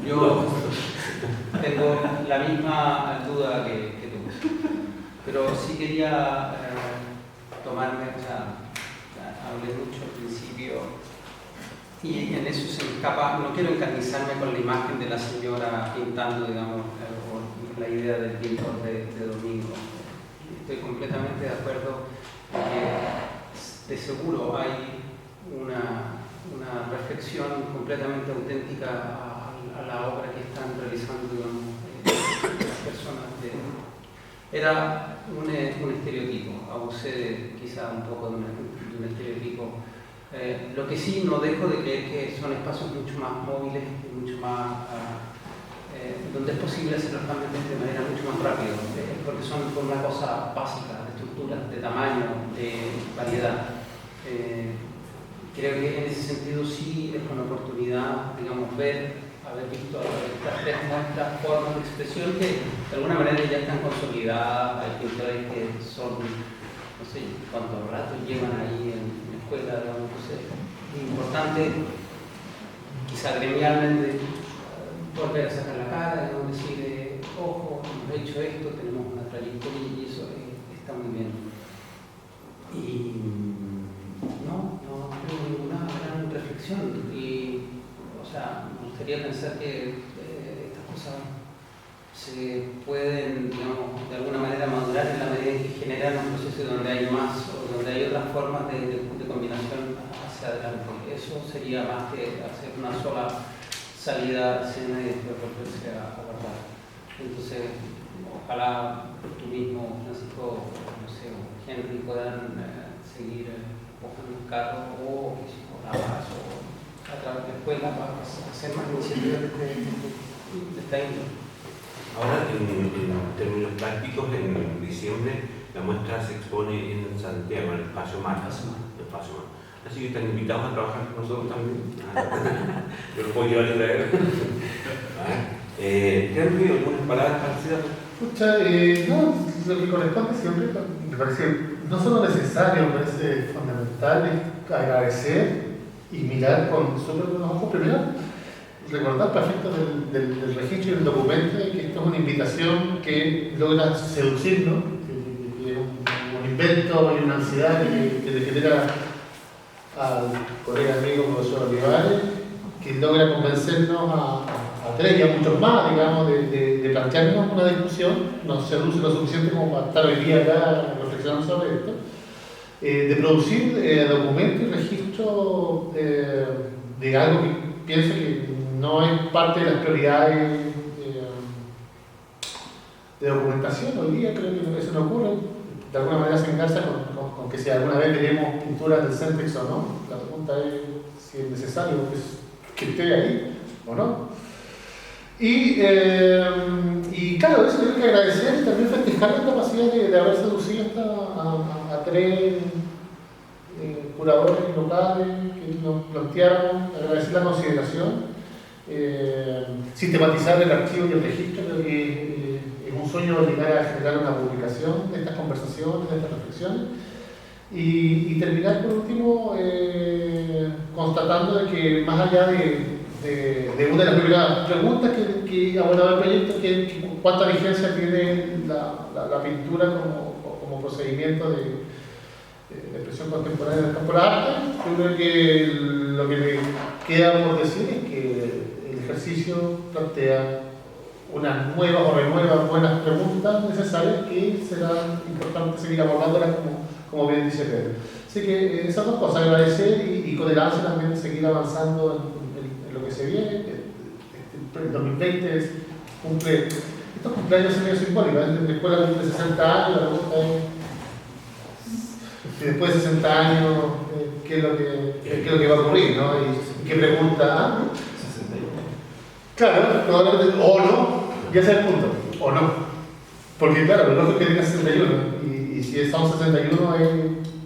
yo tengo la misma duda que tú. Pero sí quería tomarme, hablé mucho al principio. Y en eso se me escapa, no quiero encarnizarme con la imagen de la señora pintando, digamos, o la idea del pintor de Domingo. Estoy completamente de acuerdo que de seguro hay una reflexión completamente auténtica a la obra que están realizando, digamos, las personas. Era un estereotipo, abusé quizá un poco de un estereotipo. Lo que sí no dejo de creer que son espacios mucho más móviles, mucho más donde es posible hacer los cambios de manera mucho más rápida, porque son por una cosa básica, de estructura, de tamaño, de variedad. Creo que en ese sentido sí es una oportunidad, digamos, haber visto estas tres muestras, formas de expresión que de alguna manera ya están consolidadas. Hay pintores que son, no sé cuánto rato llevan ahí en escuela, digamos. Entonces es importante, quizá gremialmente, volver a sacar la cara, digamos, decir, ojo, hemos hecho esto, tenemos una trayectoria y eso está muy bien. Y reflexión y, o sea, me gustaría pensar que estas cosas se pueden, digamos, de alguna manera madurar en la medida en que generan un proceso donde hay más o donde hay otras formas de combinación hacia adelante. Eso sería más que hacer una sola salida a escena y después volverse a guardar. Entonces, ojalá tú mismo, Francisco, no sé, o Henry puedan seguir empujando el carro o Navas o a través de la escuela para hacer más iniciativas de esta índole. Ahora, en términos prácticos, en diciembre la muestra se expone en Santiago, en el Espacio Mar. Así que están invitados a trabajar con nosotros también. Yo los puedo llevar y traer. ¿Tienen algunas palabras parecidas? Escucha, no, lo que corresponde siempre, me parece no solo necesario, me parece fundamental es agradecer y mirar con súper buenos ojos. Primero, recordar para efectos del registro y del documento que esto es una invitación que logra seducirnos, que es un invento y una ansiedad que le genera al colega amigo profesor Olivares, que logra convencernos a tres y a muchos más, digamos, de plantearnos una discusión, nos seduce lo suficiente como para estar hoy día acá reflexionando sobre esto, de producir documento y registro de algo que pienso que no es parte de las prioridades de documentación. Hoy día creo que eso no ocurre. De alguna manera se engarza con que si alguna vez veremos pinturas del Centex o no. La pregunta es si es necesario que esté ahí o no. Y claro, eso tengo que agradecer y también festejar la capacidad de haber seducido a tres curadores locales que nos plantearon, agradecer la consideración. Sistematizar el archivo y el registro, creo que es un sueño llegar a generar una publicación de estas conversaciones, de estas reflexiones y terminar por último constatando de que más allá de una de las primeras preguntas que abordaba el proyecto, que cuánta vigencia tiene la pintura como procedimiento de expresión contemporánea del campo de la arte, yo creo que lo que me queda por decir es que el ejercicio plantea unas nuevas o renuevas buenas preguntas necesarias que será importante seguir abordándolas como bien dice Pedro. Así que esas dos cosas, agradecer y con el ansia también seguir avanzando en lo que se viene. El 2020 cumple, estos cumpleaños son medio simbólicos, la escuela cumple 60 años, la pregunta es después de 60 años, ¿qué es lo que va a ocurrir? ¿No? ¿Y qué pregunta? Claro, probablemente, o no, ya sea el punto, o no. Porque claro, lo lógico es que tenga 61, y si son 61,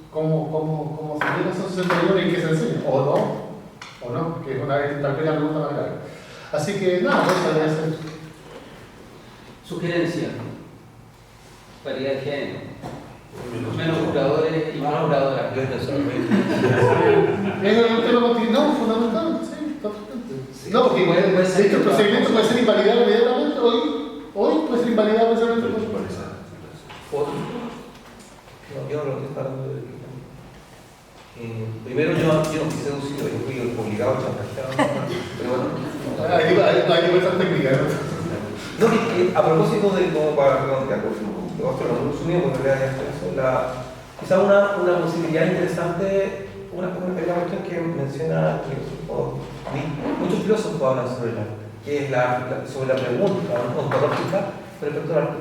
¿cómo se llega a esos 61 y qué se enseña? O no, que es tal vez la pregunta más grave. Así que nada, eso debe ser. Sugerencia: paridad de género. Menos jugadores y más jugadoras. Es un tema continuo, fundamental, sí, totalmente. No, porque el procedimiento puede ser invalidado inmediatamente, hoy puede ser invalidado precisamente por eso. Yo no lo estoy hablando de primero yo no fui seducido, yo fui obligado a chantajear, pero bueno. Hay que ver esa técnica, ¿no? No, a propósito de como para redondear, quizá una posibilidad interesante, una cuestión que menciona muchos filósofos hablan sobre el arte, que es sobre la pregunta ontológica respecto al arte.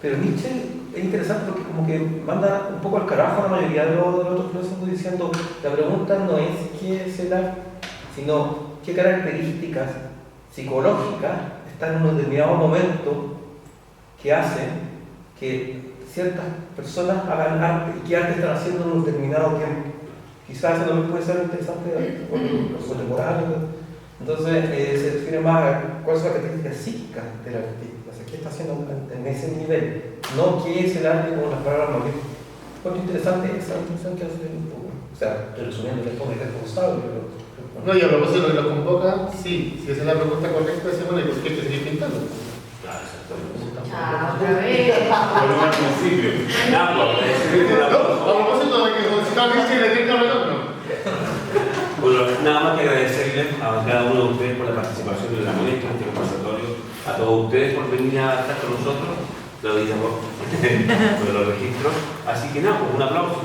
Pero Nietzsche es interesante porque como que manda un poco al carajo a la mayoría de los otros filósofos diciendo la pregunta no es qué es el arte, sino qué características psicológicas están en un determinado momento que hacen que ciertas personas hagan arte y qué arte están haciendo en un determinado tiempo. Quizás eso también puede ser interesante por los contemporáneos. Entonces se refiere más a cuáles son las características psíquicas del artista, o sea, qué está haciendo en ese nivel, no qué es el arte con las palabras mayores. Cuánto interesante esa distinción que hace un poco. O sea, estoy resumiendo el poco responsable, pero. No, y a propósito de lo que lo convoca, sí, si esa es la pregunta correcta, es bueno, ¿y por qué te sigues pintando? Claro, exactamente. Otra vez. Bueno, al principio. A propósito de que Gonzalo Nietzsche le tiene que hablar, no. Bueno, nada más que agradecerles a cada uno de ustedes por la participación en la muestra, en este conversatorio, a todos ustedes por venir a estar con nosotros, lo digo por los registros. Así que nada, pues un aplauso.